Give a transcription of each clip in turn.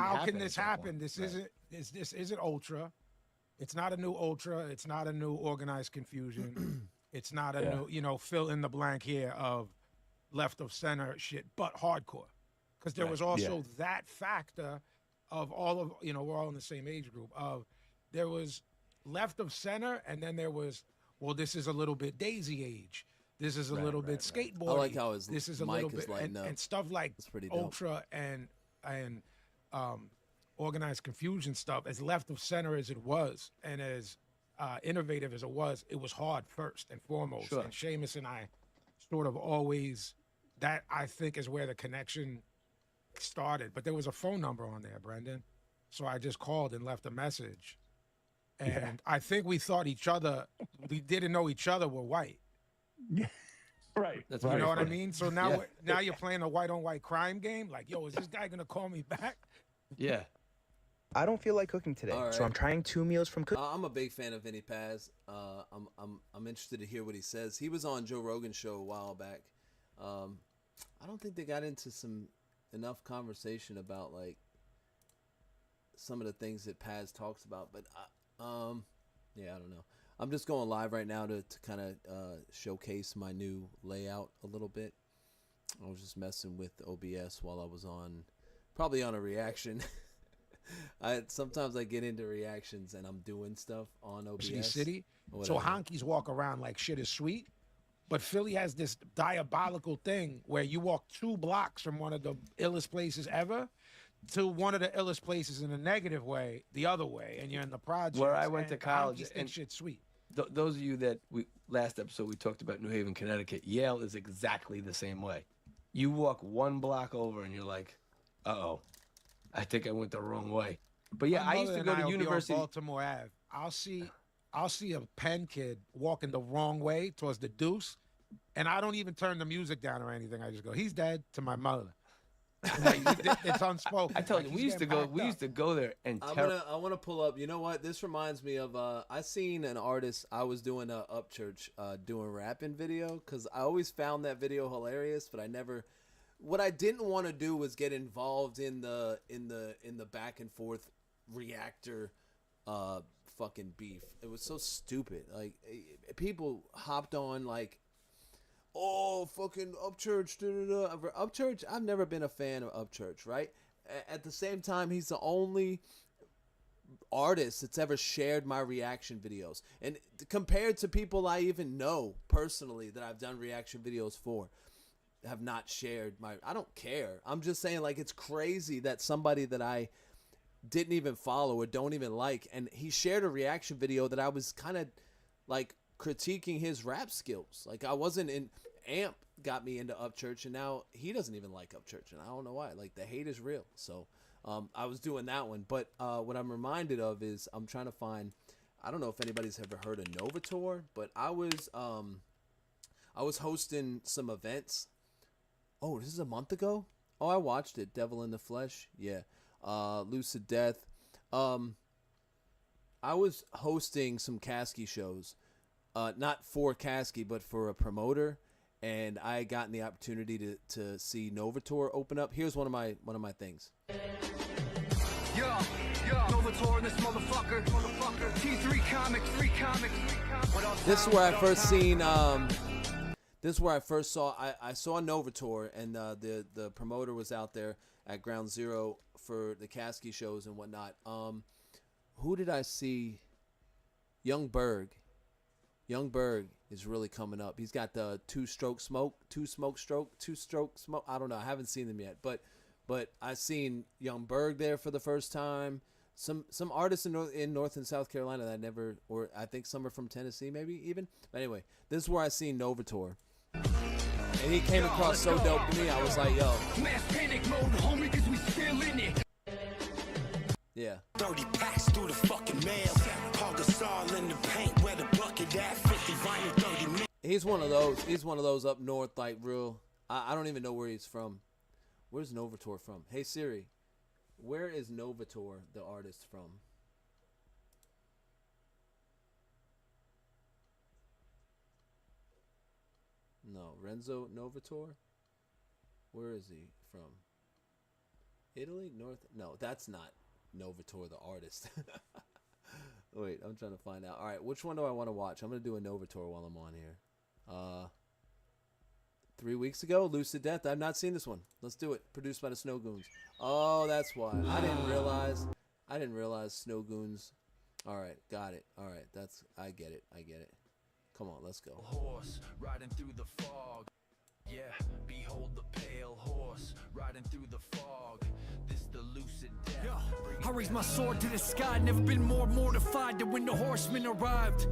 how happen can at this some happen? point. This Right. isn't this isn't ultra. It's not a new ultra. It's not a new organized confusion. It's not a Yeah. new, fill in the blank here of left of center shit, but hardcore. Because there Right. was Yeah. also that factor of all of, we're all in the same age group, of there was left of center, and then there was, well, this is a little bit daisy age. This is a Right, little right, bit right. skateboarding. I like how his this is a mic little is bit, lighting up. and stuff like That's pretty dope. ultra and organized confusion stuff, as left of center as it was, and as innovative as it was hard first and foremost. Sure. And Seamus and I sort of always, that I think is where the connection started. But there was a phone number on there, Brendan. So I just called and left a message. And I think we thought we didn't know each other were white. Yeah. Right. That's right. You know what I funny. mean? So now, Yeah. now you're playing a white on white crime game. Like, yo, is this guy gonna call me back? Yeah. I don't feel like cooking today, All so right. I'm trying 2 meals from cooking. I'm a big fan of Vinny Paz. I'm interested to hear what he says. He was on Joe Rogan's show a while back. I don't think they got into enough conversation about like some of the things that Paz talks about. But yeah, I don't know. I'm just going live right now to kind of showcase my new layout a little bit. I was just messing with OBS while I was probably on a reaction. Sometimes I get into reactions and I'm doing stuff on OBS. City. or So whatever. honkies walk around like shit is sweet. But Philly has this diabolical thing where you walk 2 blocks from one of the illest places ever to one of the illest places in a negative way, the other way, and you're in the project. Where I went to college, honkies think and- shit's sweet. Those of you that last episode we talked about New Haven, Connecticut. Yale is exactly the same way. You walk 1 block over and you're like, uh-oh, I think I went the wrong way. But yeah, My I used mother to and go I to will be on university. Baltimore Ave. I'll see a Penn kid walking the wrong way towards the Deuce, and I don't even turn the music down or anything. I just go, "He's dead," to my mother. Like, it's unspoken. I told Like, you, we he's used to getting go. packed We up. used to go there and I want to pull up. You know what? This reminds me of I seen an artist. I was doing a Upchurch doing rapping video because I always found that video hilarious, but I never. What I didn't want to do was get involved in the back and forth reactor fucking beef. It was so stupid. Like people hopped on like, oh, fucking Upchurch, Upchurch. I've never been a fan of Upchurch, right? At the same time, he's the only artist that's ever shared my reaction videos. And compared to people I even know personally that I've done reaction videos for, have not shared my... I don't care. I'm just saying, like, it's crazy that somebody that I didn't even follow or don't even like, and he shared a reaction video that I was kind of, like, critiquing his rap skills. Like, I wasn't in... Amp got me into Upchurch, and now he doesn't even like Upchurch, and I don't know why. Like, the hate is real. So I was doing that one. But what I'm reminded of is I'm trying to find... I don't know if anybody's ever heard of Novator, but I was hosting some events. Oh, this is a month ago? Oh, I watched it. Devil in the Flesh. Yeah. Lucid Death. I was hosting some Kasky shows. Not for Kasky, but for a promoter. And I had gotten the opportunity to see Novator open up. Here's one of my things. Yeah, Novator in this motherfucker. T3 Comics, 3 Comics. What up, This is where I first seen. This is where I first saw. I saw Novator, and the promoter was out there at Ground Zero for the Kasky shows and whatnot. Who did I see? Young Berg. Young Berg is really coming up. He's got the two stroke smoke. I don't know. I haven't seen them yet, but I seen Young Berg there for the first time. Some artists in North and South Carolina that I never, or I think some are from Tennessee, maybe even. But anyway, this is where I seen Novator. And he came across so dope to me. I was like, yo. Mass panic mode, homie, cause we still in it. Yeah. 30 packs through the fucking mail. All in the paint where the bucket at 50 vinyl 30 minutes. He's one of those. He's one of those up north, like real. I don't even know where he's from. Where's Novator from? Hey Siri, where is Novator, the artist, from? No, Renzo Novator. Where is he from? Italy, North. No, that's not Novator the artist. Wait, I'm trying to find out. All right, which one do I want to watch? I'm gonna do a Novator while I'm on here. 3 weeks ago, Lucid Death. I've not seen this one. Let's do it. Produced by the Snow Goons. Oh, that's why. I didn't realize. Snow Goons. All right, got it. All right, I get it. Come on, let's go. Horse riding through the fog. Yeah, behold the pale horse riding through the fog. This the lucid death. I raised my sword to the sky, never been more mortified than when the horsemen arrived.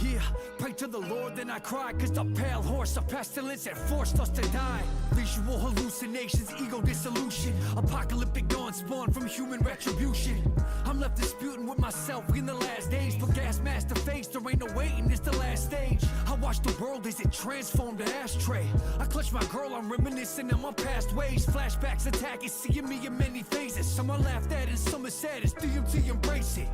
Yeah, pray to the Lord, then I cried, cause the pale horse of pestilence had forced us to die. Visual hallucinations, ego dissolution, apocalyptic dawn spawned from human retribution. I'm left disputing with myself in the last days, but gas mask to face, there ain't no waiting, it's the last stage. I watch the world as it transformed to ashtray. I clutch my girl, I'm reminiscing of my past ways. Flashbacks attacking, seeing me in many phases. Some are laughed at and some are sad as DMT embrace it.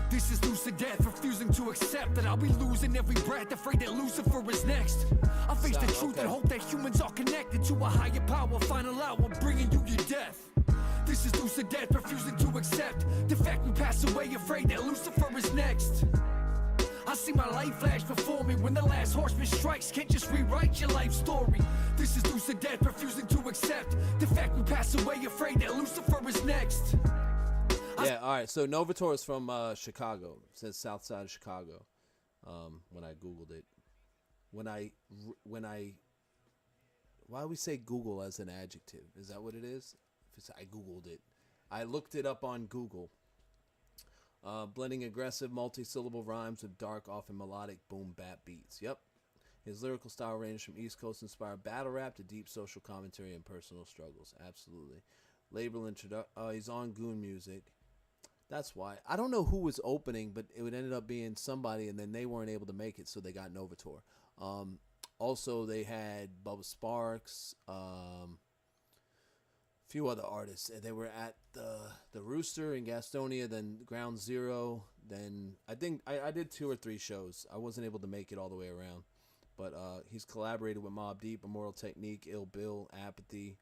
This is lucid death, refusing to accept that I'll be losing every breath, afraid that Lucifer is next. I face the truth and hope that humans are connected to a higher power, final hour bringing you your death. This is lucid death, refusing to accept the fact we pass away, afraid that Lucifer is next. I see my life flash before me when the last horseman strikes. Can't just rewrite your life story. This is lucid death, refusing to accept the fact we pass away, afraid that Lucifer is next. Yeah, all right. So Novator is from Chicago. It says South Side of Chicago. When I Googled it, why do we say Google as an adjective? Is that what it is? If it's, I Googled it. I looked it up on Google. Blending aggressive multi-syllable rhymes with dark, often melodic boom bap beats. Yep. His lyrical style ranges from East Coast inspired battle rap to deep social commentary and personal struggles. Absolutely. Label he's on Goon Music. That's why. I don't know who was opening, but it would ended up being somebody, and then they weren't able to make it, so they got Novator. Also, they had Bubba Sparks, a few other artists. They were at the Rooster in Gastonia, then Ground Zero. Then I think I did 2 or 3 shows. I wasn't able to make it all the way around, but he's collaborated with Mobb Deep, Immortal Technique, Ill Bill, Apathy,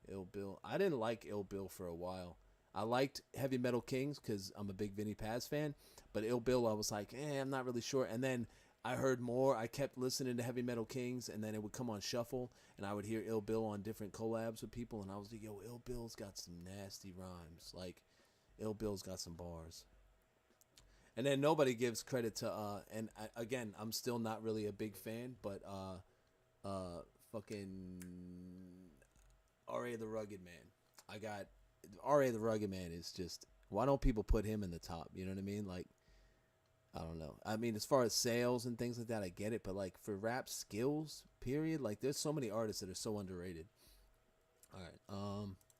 Ill Bill. I didn't like Ill Bill for a while. I liked Heavy Metal Kings because I'm a big Vinnie Paz fan, but Ill Bill I was like, I'm not really sure. And then I heard more. I kept listening to Heavy Metal Kings, and then it would come on shuffle, and I would hear Ill Bill on different collabs with people, and I was like, yo, Ill Bill's got some nasty rhymes. Like, Ill Bill's got some bars. And then nobody gives credit to, again, I'm still not really a big fan, but fucking R.A. the Rugged Man. R.A. the Rugged Man is just, why don't people put him in the top? You know what I mean? Like, I don't know. I mean, as far as sales and things like that, I get it. But, like, for rap skills, period, like, there's so many artists that are so underrated. All right,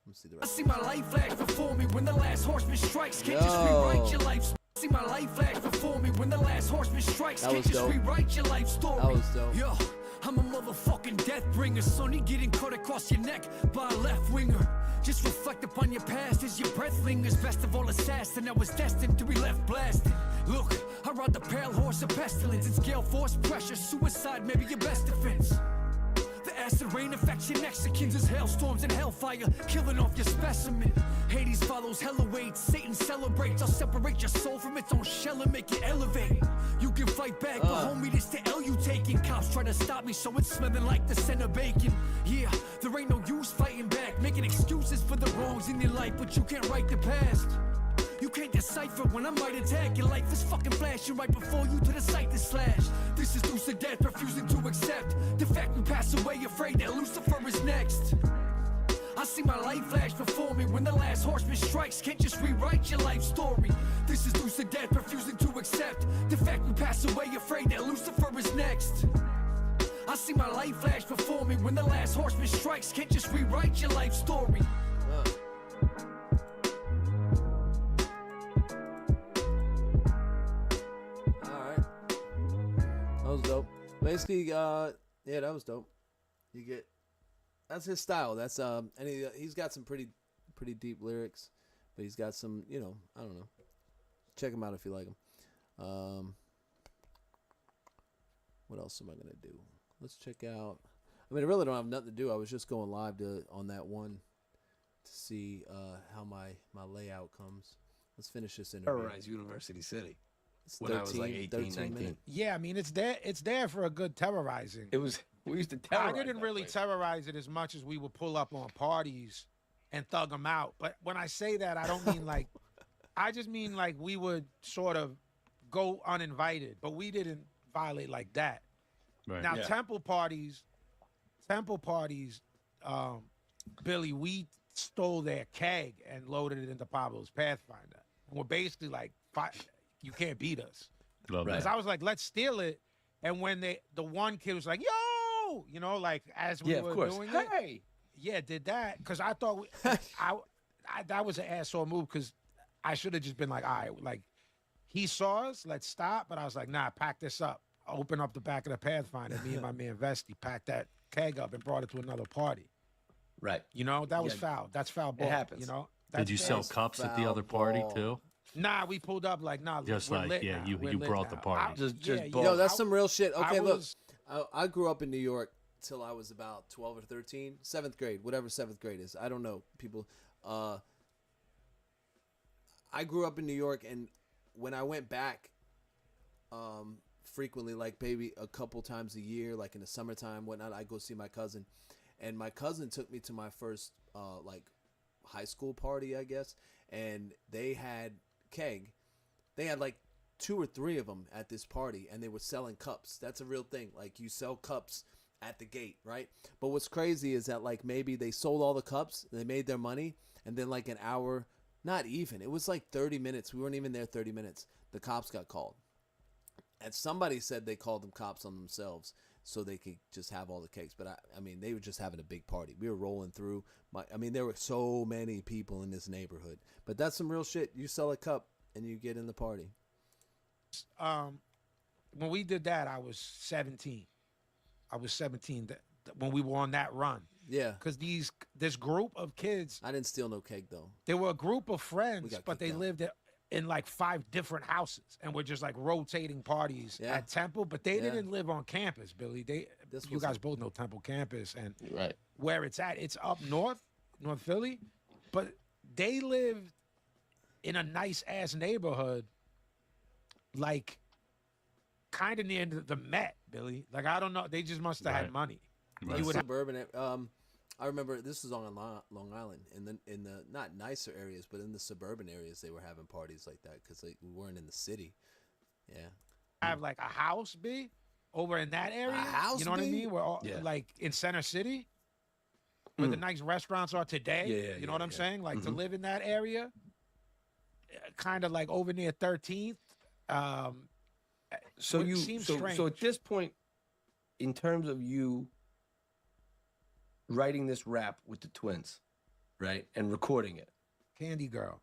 let's see the rest. I see my life flash before me when the last horseman strikes. Can't just rewrite your life. See my life flash before me when the last horseman strikes. Can't just rewrite your life story. That was dope. Yo, I'm a motherfucking death bringer. Sonny getting cut across your neck by a left winger. Just reflect upon your past as your breath lingers. Best of all assassin, I was destined to be left blasted. Look, I ride the pale horse of pestilence. It's gale force pressure, suicide may be your best defense. The acid rain affects your Mexicans as hailstorms and hellfire, killing off your specimen. Hades follows, hell awaits, Satan celebrates. I'll separate your soul from its own shell and make it elevate. You can fight back, but homie, this the L you taking. Cops try to stop me, so it's smelling like the scent of bacon. Yeah, there ain't no use fighting back, making excuses for the wrongs in your life, but you can't write the past. You can't decipher when I might attack. Your life is fucking flashing right before you to the sight to slash. This is lucid death, refusing to accept the fact we pass away, afraid that Lucifer is next. I see my life flash before me when the last horseman strikes. Can't just rewrite your life story. This is lucid death, refusing to accept the fact we pass away, afraid that Lucifer is next. I see my life flash before me when the last horseman strikes. Can't just rewrite your life story. That was dope. Basically, yeah, that was dope. You get, that's his style. That's and he's got some pretty deep lyrics, but he's got some, I don't know. Check him out if you like him. What else am I gonna do? Let's check out. I mean, I really don't have nothing to do. I was just going live on that one to see how my layout comes. Let's finish this interview. Terrorize University City It's when I was like 18, 13 19. minutes. Yeah, I mean it's there. It's there for a good terrorizing. It was, we used to I terrorize didn't that really place. terrorize it as much as we would pull up on parties and thug them out. But when I say that, I don't mean like, I just mean like we would sort of go uninvited, but we didn't violate like that. Right. Now Yeah. temple parties, Billy, we stole their keg and loaded it into Pablo's Pathfinder. And we're basically like, you can't beat us. Love Right. Because I was like, let's steal it. And when the one kid was like, yo, like as we Yeah, were of course. doing it, Hey. yeah, did that because I thought I that was an asshole move because I should have just been like, all right, like he saw us, let's stop. But I was like, nah, pack this up. Open up the back of the Pathfinder. Me and my man Vesty packed that keg up and brought it to another party. Right. That was Yeah. foul. That's foul ball. happens. Did That's you bad. sell cups at the other party Foul too? Nah, we pulled up like, nah, Just we're like, lit yeah, now. you We're lit brought the now. party. Just yeah, ball. Yo, that's I- some real shit. Okay, look, was- I grew up in New York till I was about 12 or 13, 7th grade, whatever 7th grade is. I don't know, people. I grew up in New York, and when I went back, frequently, like maybe a couple times a year, like in the summertime, whatnot, I go see my cousin, and my cousin took me to my first like high school party, I guess, and they had keg. They had like 2 or 3 of them at this party, and they were selling cups. That's a real thing. Like you sell cups at the gate, right? But what's crazy is that like maybe they sold all the cups, they made their money, and then like an hour, not even, it was like 30 minutes. We weren't even there 30 minutes. The cops got called. And somebody said they called them cops on themselves so they could just have all the cakes. But I mean, they were just having a big party. We were rolling through. There were so many people in this neighborhood. But that's some real shit. You sell a cup and you get in the party. When we did that, I was 17. I was 17 when we were on that run. Yeah. Because this group of kids, I didn't steal no cake, though. they were a group of We friends, got but they kicked out. lived in like 5 different houses, and we're just like rotating parties Yeah. at Temple. But they Yeah. didn't live on campus, Billy. This You was- guys both know Temple campus, and Right. where it's at, it's up north Philly, but they lived in a nice ass neighborhood, like kind of near the Met, Billy. Like I don't know, they just must have Right. had money. Right. You would Suburban. I remember this was on Long Island, in the not nicer areas, but in the suburban areas, they were having parties like that because we weren't in the city. Yeah. have like a house, B, over in that area. house, you know what I B? mean? We're all Yeah. like in Center City, where the nice restaurants are today. Yeah, you know what I'm yeah. saying? Like to live in that area, kind of like over near 13th. So Which you seems so strange. at this point, in terms of you writing this rap with the twins, right, and recording it. Candy Girl.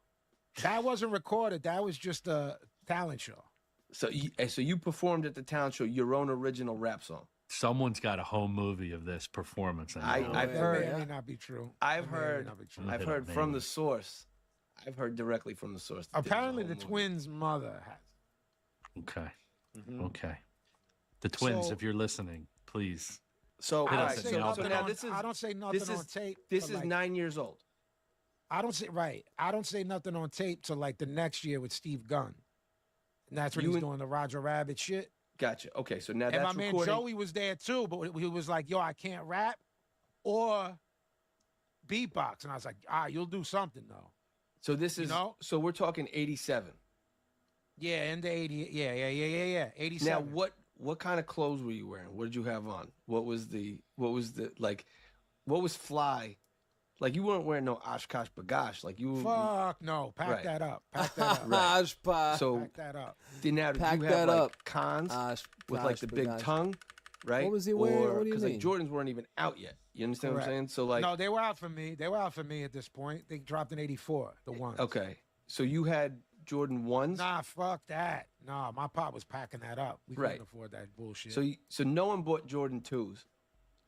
That wasn't recorded. That was just a talent show. So you performed at the talent show your own original rap song. Someone's got a home movie of this performance. I've That heard- may or yeah. may not be true. I've That may or may heard not be true. I've I've bit heard of from the names. source. I've heard directly from the source. that there was a Apparently, the whole movie. twins' mother has. Okay. Mm-hmm. Okay. The twins, So- if you're listening, please. So, I Hit don't us alright, at say the so nothing now on. this is I don't say nothing this on is tape. this to, is like, 9 years old. I don't say right. I don't say nothing on tape till like the next year with Steve Gunn, and that's when You he's and- doing the Roger Rabbit shit. Gotcha. Okay, so now And that's my man recording. Joey was there too, but he was like, "Yo, I can't rap or beatbox," and I was like, "Ah, you'll do something though." So this you is know? so we're talking 87. Yeah, in the 80. Yeah. 87. Now what kind of clothes were you wearing? What did you have on? What was the like what was fly? Like you weren't wearing no Oshkosh Bagosh. Like you Fuck no. Pack Right. that up. Pack that up. Right. Oshpa. So Pack that up. did Pack you that have like up. cons with like the big Oshkosh. tongue, right? What was he wearing? What do you Because like mean? Jordans weren't even out yet. You understand Correct. what I'm saying? So like No, they were out for me. They were out for me at this point. They dropped in 84, the one. okay, so you had Jordan 1s. Nah, fuck that. Nah, my pop was packing that up. We Right. couldn't afford that bullshit. So no one bought Jordan 2s.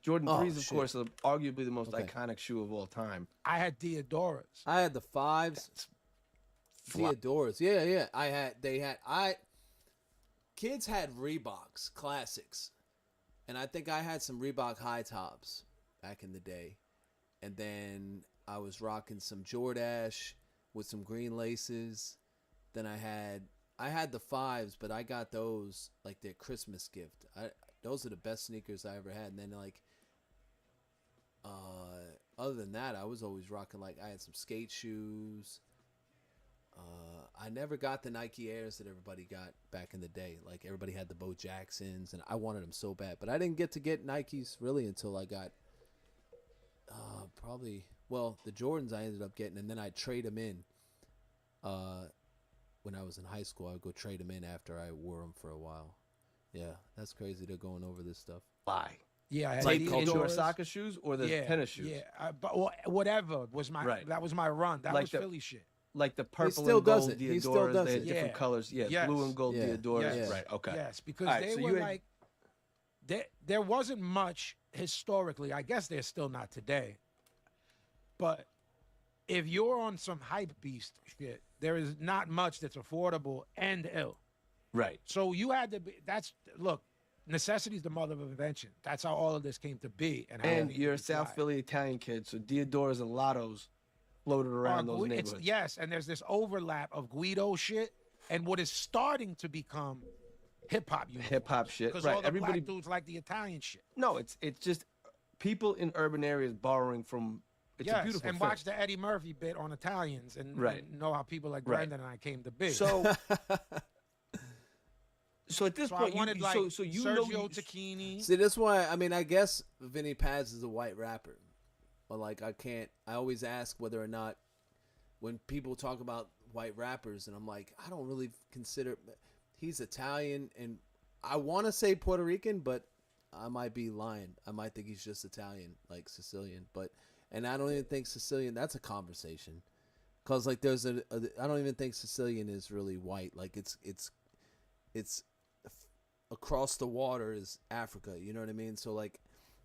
Jordan Oh, 3s, of shit. course, are arguably the most Okay. iconic shoe of all time. I had Theodoras. I had the 5s. Fly. Theodoras. Yeah. Kids had Reeboks, classics. And I think I had some Reebok high tops back in the day. And then I was rocking some Jordache with some green laces. Then I had the 5s, but I got those like their Christmas gift. Those are the best sneakers I ever had. And then like other than that, I was always rocking like I had some skate shoes. I never got the Nike Airs that everybody got back in the day. Like everybody had the Bo Jacksons, and I wanted them so bad. But I didn't get to get Nikes really until I got the Jordans I ended up getting, and then I'd trade them in. When I was in high school, I would go trade them in after I wore them for a while. Yeah, that's crazy. They're going over this stuff. Why? Yeah, I had Like Adidas. indoor soccer shoes or the tennis shoes? Yeah, whatever was my Right. that was my run. That Like was the- Philly shit. Like the purple still and does gold it. He still Diodoras, does they had it. different Yeah. colors. Yeah, Yes. blue and gold Yeah. Diodoras. Yes. Right, okay. Yes, because All right, they so were you had- like there wasn't much historically. I guess there's still not today. But if you're on some hype beast shit, there is not much that's affordable and ill. Right. So you had to be. Look, necessity is the mother of invention. That's how all of this came to be. And how And it you're a came to South fly. Philly Italian kid, so Diodoras and Lottos floated around those neighborhoods. Yes, and there's this overlap of Guido shit and what is starting to become hip hop. Hip hop shit, Because right? all the Everybody. black dudes like the Italian shit. No, it's just people in urban areas borrowing from. It's a Yes, beautiful and thing. watch the Eddie Murphy bit on Italians and, Right. and know how people like Right. Brandon and I came to be. So, so at this So I point, wanted you, like so you know, Sergio Tacchini. See, that's why I guess Vinny Paz is a white rapper, but like I always ask whether or not when people talk about white rappers, and I'm like, I don't really consider he's Italian, and I want to say Puerto Rican, but I might be lying. I might think he's just Italian, like Sicilian, and I don't even think Sicilian. That's a conversation, cause like there's I don't even think Sicilian is really white. Like it's across the water is Africa, you know what I mean? So like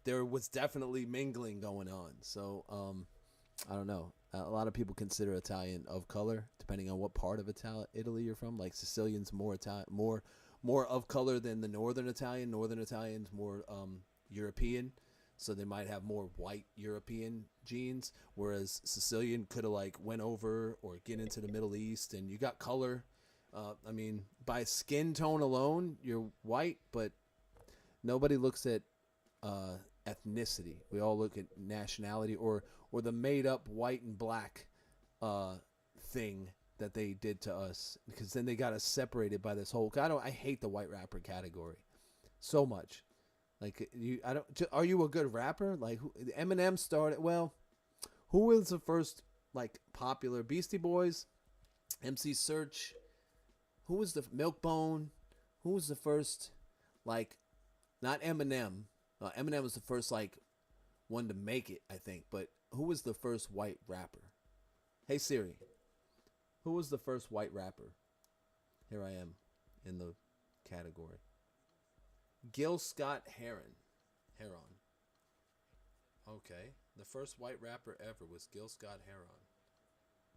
there was definitely mingling going on. So I don't know. A lot of people consider Italian of color depending on what part of Italy you're from. Like Sicilians more Italian, more of color than the northern Italian. Northern Italians more European. So they might have more white European genes, whereas Sicilian could have like went over or get into the Middle East, and you got color. I mean, by skin tone alone, you're white, but nobody looks at ethnicity. We all look at nationality or the made-up white and black thing that they did to us, because then they got us separated by this whole. I hate the white rapper category so much. Like are you a good rapper? Like Eminem started. Well, who was the first like popular Beastie Boys, MC Search? Who was the Milkbone? Who was the first, like, not Eminem. Eminem was the first, like, one to make it, I think. But who was the first white rapper? Hey, Siri. Who was the first white rapper? Here I am in the category. Gil Scott Heron. Okay. The first white rapper ever was Gil Scott Heron.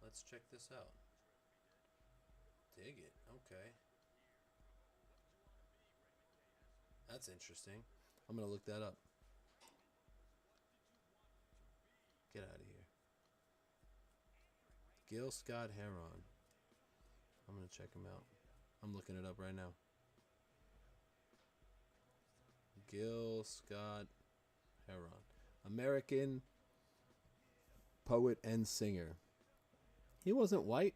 Let's check this out. Dig it. Okay. That's interesting. I'm going to look that up. Get out of here. Gil Scott Heron. I'm going to check him out. I'm looking it up right now. Gil Scott Heron. American poet and singer. He wasn't white.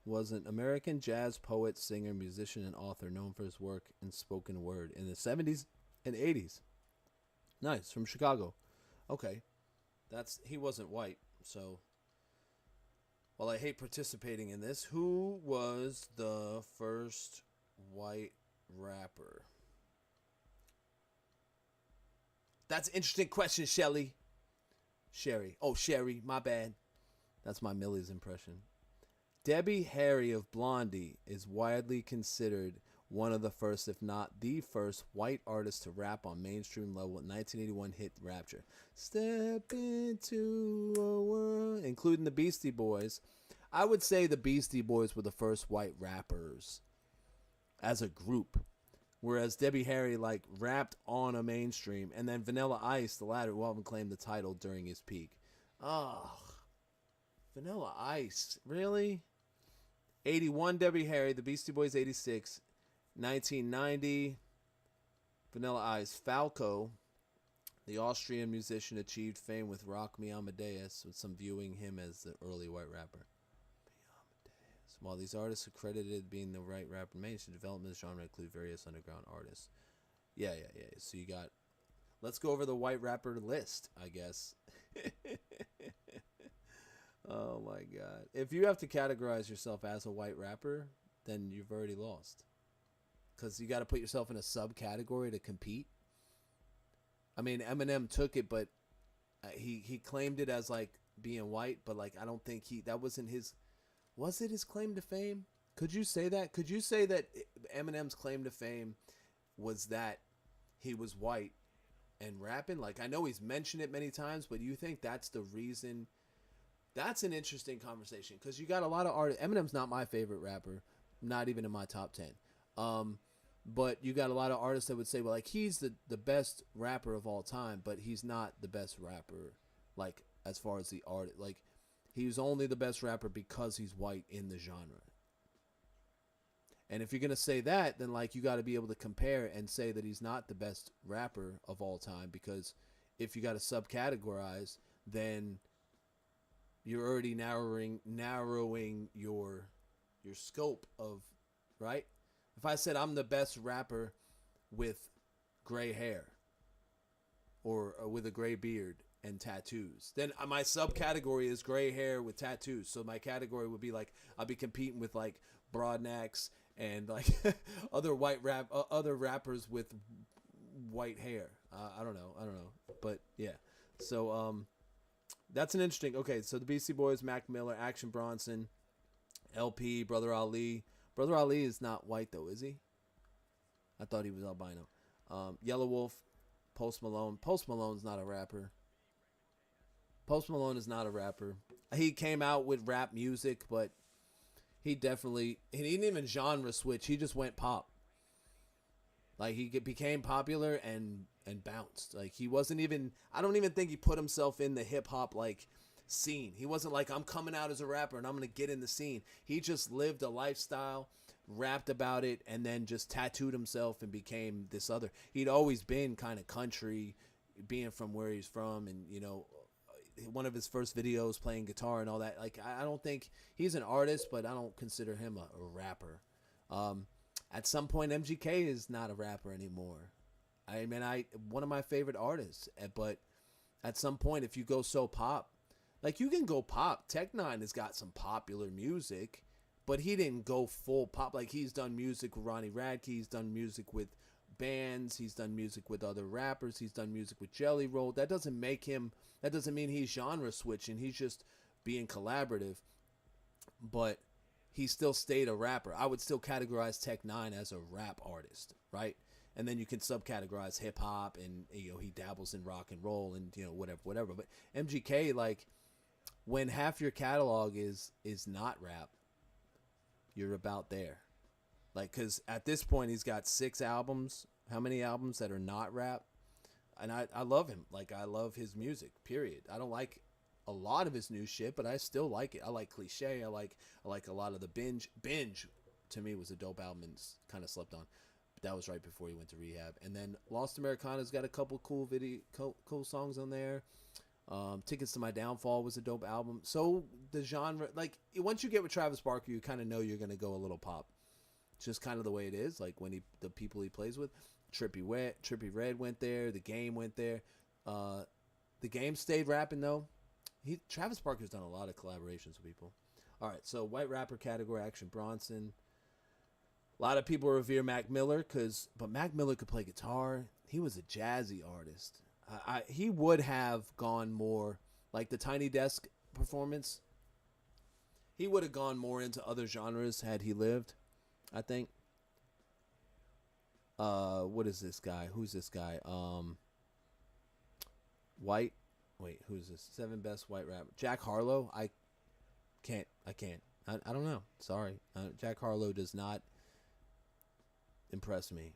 Was an American jazz poet, singer, musician, and author known for his work in spoken word in the 70s and 80s. Nice. From Chicago. Okay. He wasn't white, so while I hate participating in this, who was the first white rapper? That's an interesting question, Shelly. Sherry. Oh, Sherry, my bad. That's my Millie's impression. Debbie Harry of Blondie is widely considered one of the first, if not the first, white artist to rap on mainstream level with 1981 hit Rapture. Step into a world, including the Beastie Boys. I would say the Beastie Boys were the first white rappers as a group. Whereas Debbie Harry like rapped on a mainstream, and then Vanilla Ice, the latter, who often claimed the title during his peak. Oh, Vanilla Ice, really? 81 Debbie Harry, the Beastie Boys 86, 1990 Vanilla Ice. Falco, the Austrian musician, achieved fame with Rock Me Amadeus, with some viewing him as the early white rapper. While these artists are credited being the right rapper mainstream development, this genre include various underground artists. Yeah. So you got, let's go over the white rapper list, I guess. Oh my God. If you have to categorize yourself as a white rapper, then you've already lost. Because you got to put yourself in a subcategory to compete. I mean, Eminem took it, but he claimed it as like being white, but like I don't think that wasn't his. Was it his claim to fame? Could you say that? Could you say that Eminem's claim to fame was that he was white and rapping? Like, I know he's mentioned it many times, but you think that's the reason? That's an interesting conversation because you got a lot of artists. Eminem's not my favorite rapper, not even in my top 10. But you got a lot of artists that would say, well, like, he's the best rapper of all time, but he's not the best rapper, like, as far as the art. Like, he's only the best rapper because he's white in the genre. And if you're going to say that, then, like, you got to be able to compare and say that he's not the best rapper of all time, because if you got to subcategorize, then you're already narrowing your scope of, right? If I said I'm the best rapper with gray hair or with a gray beard and tattoos, then my subcategory is gray hair with tattoos. So my category would be like, I'll be competing with like Broadnax and like other rappers with white hair. I don't know. But yeah. So that's an interesting. Okay, so the Beastie Boys, Mac Miller, Action Bronson, LP, Brother Ali. Brother Ali is not white though, is he? I thought he was albino. Yellow Wolf, Post Malone. Post Malone's not a rapper. Post Malone is not a rapper. He came out with rap music, but he didn't even genre switch. He just went pop. Like, he became popular and bounced. Like, he wasn't even, I don't even think he put himself in the hip hop like scene. He wasn't like, I'm coming out as a rapper and I'm going to get in the scene. He just lived a lifestyle, rapped about it, and then just tattooed himself and became this other. He'd always been kind of country, being from where he's from, and, you know, one of his first videos playing guitar and all that. Like, I don't think he's an artist, but I don't consider him a rapper. At some point, MGK is not a rapper anymore. I mean, one of my favorite artists, but at some point, if you go so pop, like, you can go pop. Tech Nine has got some popular music, but he didn't go full pop. Like, he's done music with Ronnie Radke. He's done music with bands. He's done music with other rappers. He's done music with Jelly Roll. That doesn't mean he's genre switching. He's just being collaborative. But he still stayed a rapper. I would still categorize Tech Nine as a rap artist, right? And then you can subcategorize hip hop, and, you know, he dabbles in rock and roll and, you know, whatever. But MGK, like, when half your catalog is not rap, you're about there. Like, because at this point, he's got 6 albums. How many albums that are not rap? And I love him. Like, I love his music, period. I don't like a lot of his new shit, but I still like it. I like Cliche. I like a lot of the Binge. Binge, to me, was a dope album and kind of slept on. But that was right before he went to rehab. And then Lost Americana's got a couple cool songs on there. Tickets to My Downfall was a dope album. So the genre, like, once you get with Travis Barker, you kind of know you're going to go a little pop. It's just kind of the way it is. Like, when the people he plays with, Trippie Redd went there. The Game went there. The Game stayed rapping though. Travis Barker's done a lot of collaborations with people. All right, so white rapper category, Action Bronson. A lot of people revere Mac Miller but Mac Miller could play guitar. He was a jazzy artist. He would have gone more, like the Tiny Desk performance, he would have gone more into other genres had he lived, I think. What is this guy? Who's this guy? White. Wait, who's this? 7 best white rapper. Jack Harlow. I can't. I don't know. Sorry. Jack Harlow does not impress me.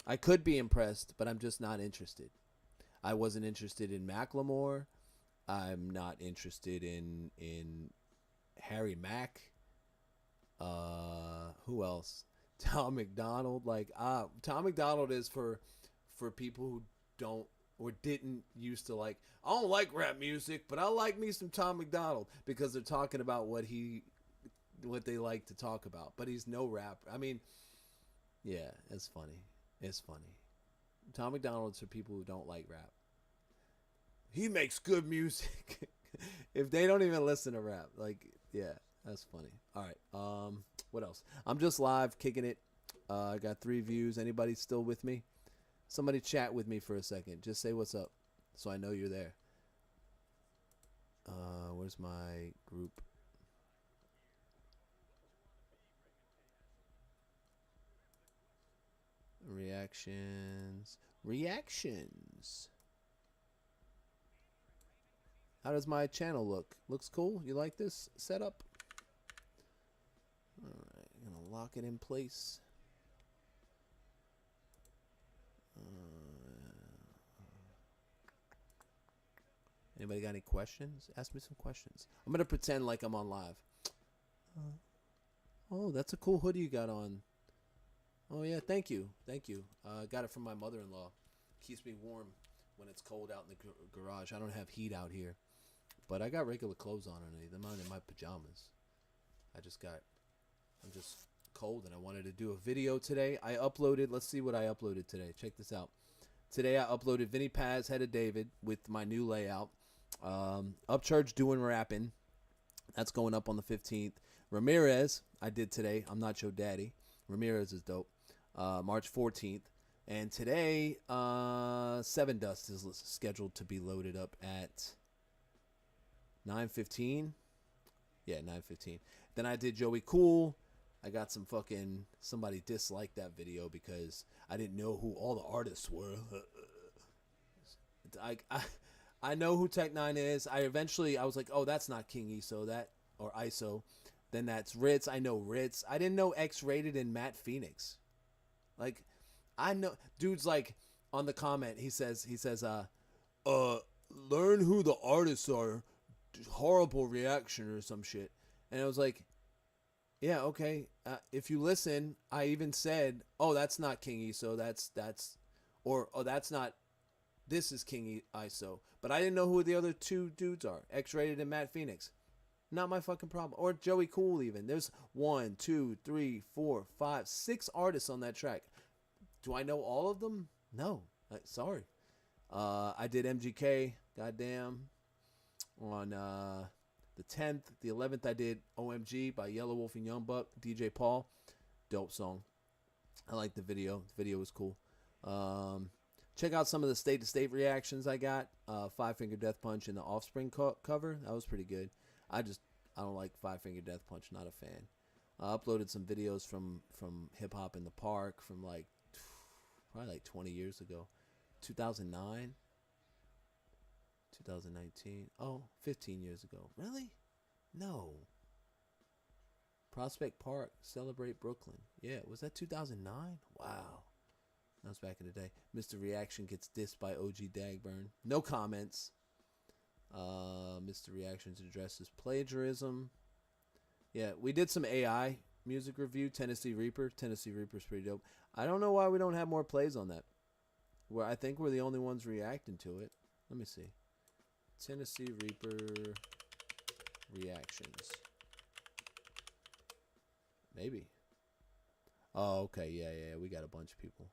I could be impressed, but I'm just not interested. I wasn't interested in Macklemore. I'm not interested in Harry Mack. Who else? Tom McDonald. Like, Tom McDonald is for people who don't or didn't used to like. I don't like rap music, but I like me some Tom McDonald because they're talking about what they like to talk about. But he's no rapper. I mean, yeah, it's funny. It's funny. Tom McDonald's for people who don't like rap. He makes good music. If they don't even listen to rap, like, yeah, that's funny. All right. What else? I'm just live kicking it. I got 3 views. Anybody still with me? Somebody chat with me for a second. Just say what's up so I know you're there. Where's my group? Reactions. How does my channel look? Looks cool? You like this setup? Alright, I'm going to lock it in place. Anybody got any questions? Ask me some questions. I'm going to pretend like I'm on live. Oh, that's a cool hoodie you got on. Oh, yeah, thank you. Thank you. I got it from my mother-in-law. Keeps me warm when it's cold out in the garage. I don't have heat out here. But I got regular clothes on underneath. I'm in my pajamas. I'm just cold and I wanted to do a video today. I uploaded, let's see what I uploaded today. Check this out. Today I uploaded Vinny Paz, Head of David with my new layout. Upcharge Doing Rapping. That's going up on the 15th. Ramirez, I did today. I'm Not Your Daddy. Ramirez is dope. March 14th. And today, 7 Dust is scheduled to be loaded up at 9:15. Yeah, 9:15. Then I did Joey Cool. I got somebody disliked that video because I didn't know who all the artists were. I know who Tech9 is. I was like, oh, that's not King ISO, or ISO. Then that's Ritz. I know Ritz. I didn't know X-Rated and Matt Phoenix. Like, I know dude's like on the comment. He says, learn who the artists are. Horrible reaction or some shit. And I was like, yeah, okay. If you listen, I even said, oh, that's not King ISO. That's not. This is King ISO. But I didn't know who the other 2 dudes are. X-Rated and Matt Phoenix. Not my fucking problem. Or Joey Cool even. There's 1, 2, 3, 4, 5, 6 artists on that track. Do I know all of them? No. Sorry. I did MGK. Goddamn. On the 10th, the 11th, I did OMG by Yellow Wolf and Young Buck, DJ Paul. Dope song. I like the video. The video was cool. Check out some of the state-to-state reactions I got. 5 Finger Death Punch and the Offspring cover. That was pretty good. I don't like 5 Finger Death Punch. Not a fan. I uploaded some videos from Hip Hop in the Park from probably 20 years ago. 2009. 2019. Oh, 15 years ago. Really? No. Prospect Park, Celebrate Brooklyn. Yeah, was that 2009? Wow. That was back in the day. Mr. Reaction gets dissed by OG Dagburn. No comments. Mr. Reaction's addresses plagiarism. Yeah, we did some AI music review. Tennessee Reaper. Tennessee Reaper's pretty dope. I don't know why we don't have more plays on that. I think we're the only ones reacting to it. Let me see. Tennessee Reaper reactions. Maybe. Oh, okay. Yeah. We got a bunch of people.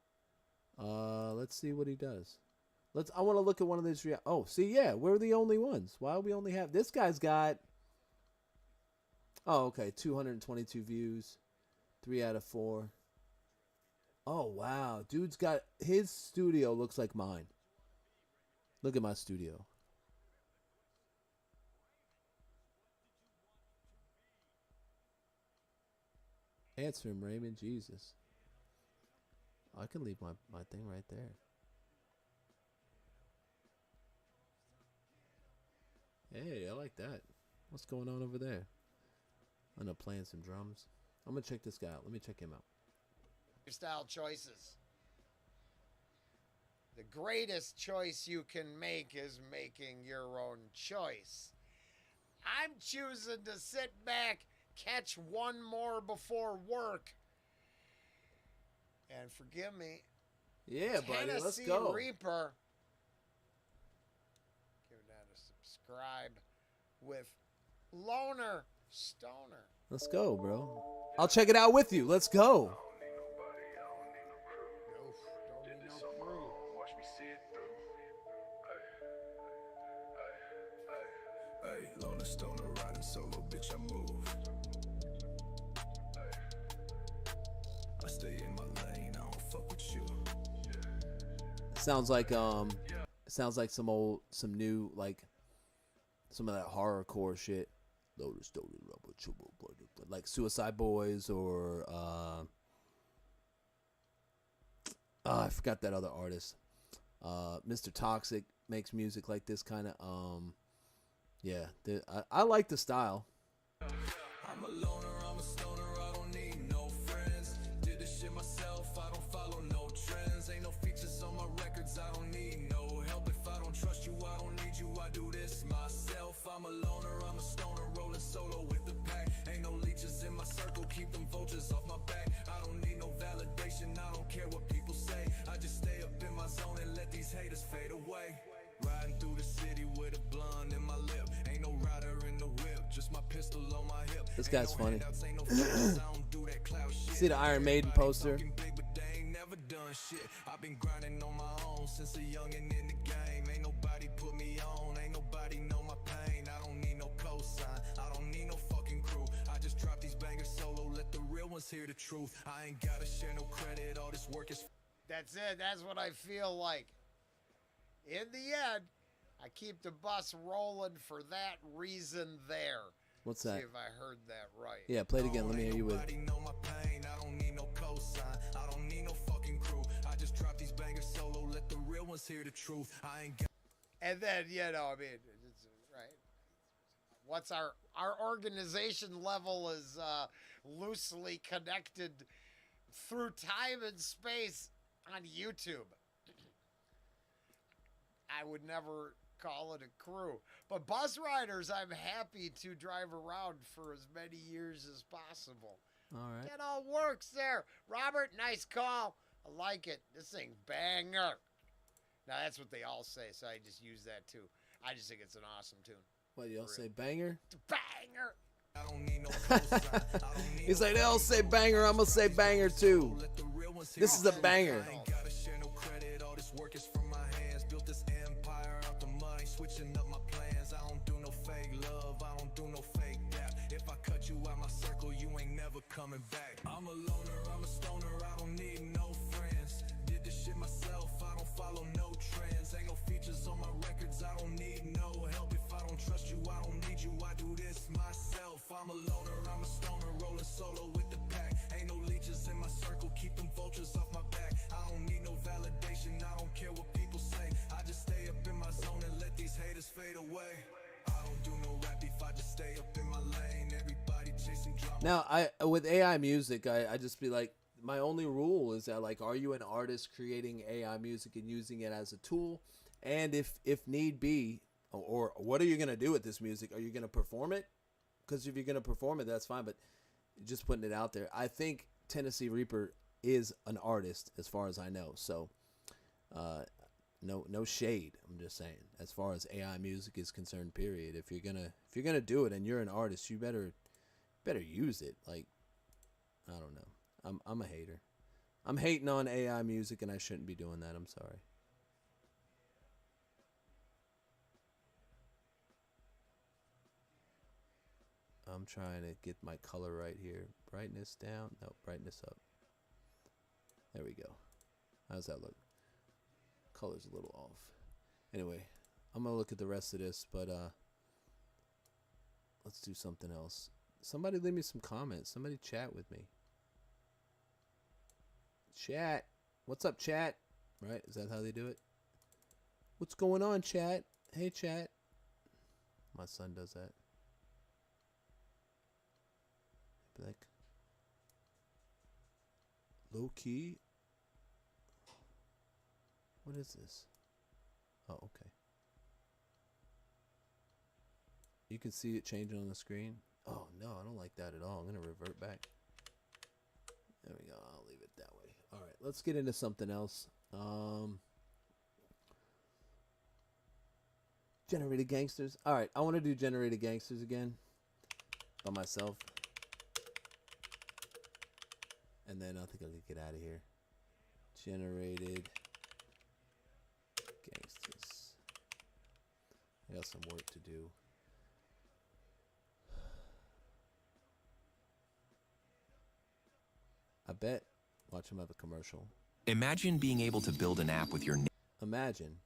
Let's see what he does. I want to look at one of these. Oh, see, yeah, we're the only ones. Why do we only have this guy's got? Oh, okay, 222 views, 3 out of 4. Oh wow, dude's got his studio looks like mine. Look at my studio. Answer him, Raymond. Jesus. I can leave my thing right there. Hey, I like that. What's going on over there? I'm gonna playing some drums. I'm gonna check this guy out. Let me check him out. Style choices. The greatest choice you can make is making your own choice. I'm choosing to sit back, catch one more before work. And forgive me, Yeah, buddy, let's Tennessee go. Reaper. Give that a subscribe with Loner Stoner. Let's go, bro. I'll check it out with you. Let's go. Oof, don't need no crew. Hey, loner stoner riding solo, bitch, I move. I stay in my lane, I don't fuck with you. Sounds like some new like some of that horrorcore shit. Loner stoner, like Suicide Boys or I forgot that other artist. Mr. Toxic makes music like this kind of. Yeah, I like the style. I'm a loner, I'm a stoner, I don't need no friends. Did this shit myself, I don't follow no trends. Ain't no features on my records, I don't need no help. If I don't trust you, I don't need you, I do this myself. I'm a loner, I'm a stoner, rolling solo with the pack. Ain't no leeches in my circle, keep them vultures off my back. I don't need no validation, I don't care what people say. I just stay up in my zone and let these haters fade away. Riding through the city with a blonde in my lip. Ain't no rider in the whip, just my pistol on my hip. This guy's funny. See the Iron Maiden poster? I've been grinding on my own since a youngin' in the game. Ain't nobody put me on, ain't nobody know my pain. I don't need no cosign, I don't need no fucking crew. I just drop these bangers solo, let the real ones hear the truth. I ain't gotta share no credit, all this work is. That's it. That's what I feel like. In the end, I keep the bus rolling for that reason there. What's See that? if I heard that right. Yeah, play it again. Let me hear you with it. Know my pain. I don't need no cosign. I don't need no fucking crew. I just drop these bangers solo. Let the real ones hear the truth. I ain't got. And then, you know, I mean, it's, right. What's our organization level is loosely connected through time and space on YouTube. I would never call it a crew. But bus riders, I'm happy to drive around for as many years as possible. All right. It all works there. Robert, nice call. I like it. This thing's banger. Now, that's what they all say, so I just use that too. I just think it's an awesome tune. What, y'all say banger? It's a banger. I don't need no cosign. He's like, they all say banger, I'm gonna say banger too. This is a banger. I ain't gotta share no credit. All this work is from my hands. Built this empire out the money, switching up my plans. I don't do no fake love. I don't do no fake dap. If I cut you out my circle, you ain't never coming back. I'm a loner, I'm a stoner. I don't need no friends. Did this shit myself. I don't follow no trends. Ain't no features on my records. I don't need no help. If I don't trust you, I don't need you. I do this myself. I'm a loner, I'm a stoner, rolling solo with the pack. Ain't no leeches in my circle, keep them vultures off my back. I don't need no validation, I don't care what people say. I just stay up in my zone and let these haters fade away. I don't do no rap if I just stay up in my lane. Everybody chasing drama. Now, with AI music, I just be like, my only rule is that, like, are you an artist creating AI music and using it as a tool? And if need be, or what are you going to do with this music? Are you going to perform it? Because if you're going to perform it, that's fine, but just putting it out there. I think Tennessee Reaper is an artist as far as I know. So no shade. I'm just saying, as far as AI music is concerned, period. If you're gonna do it and you're an artist, you better use it. Like, I don't know. I'm a hater. I'm hating on AI music and I shouldn't be doing that. I'm sorry. I'm trying to get my color right here. Brightness down. No, brightness up. There we go. How's that look? Color's a little off. Anyway, I'm going to look at the rest of this, but let's do something else. Somebody leave me some comments. Somebody chat with me. Chat. What's up, chat? Right? Is that how they do it? What's going on, chat? Hey, chat. My son does that. Like, low key. What is this? Oh, okay. You can see it changing on the screen. Oh, no, I don't like that at all. I'm going to revert back. There we go. I'll leave it that way. All right, let's get into something else. Generated Gangsters. All right, I want to do Generated Gangsters again by myself. And then I think I'll get out of here. Generated Gangsters. I got some work to do. I bet. Watch him have a commercial. Imagine being able to build an app with your Imagine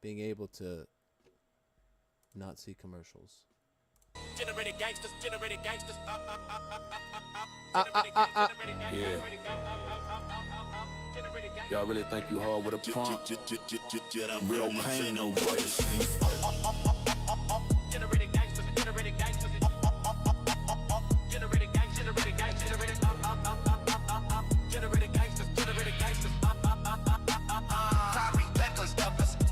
being able to not see commercials. Generated gangsters, generated gangsters. Yeah. Y'all really think you hard with a prompt? Real pain over this. Generated gangsters, generated gangsters. Generated gangsters, generated gangsters, generated gangsters, generated gangsters.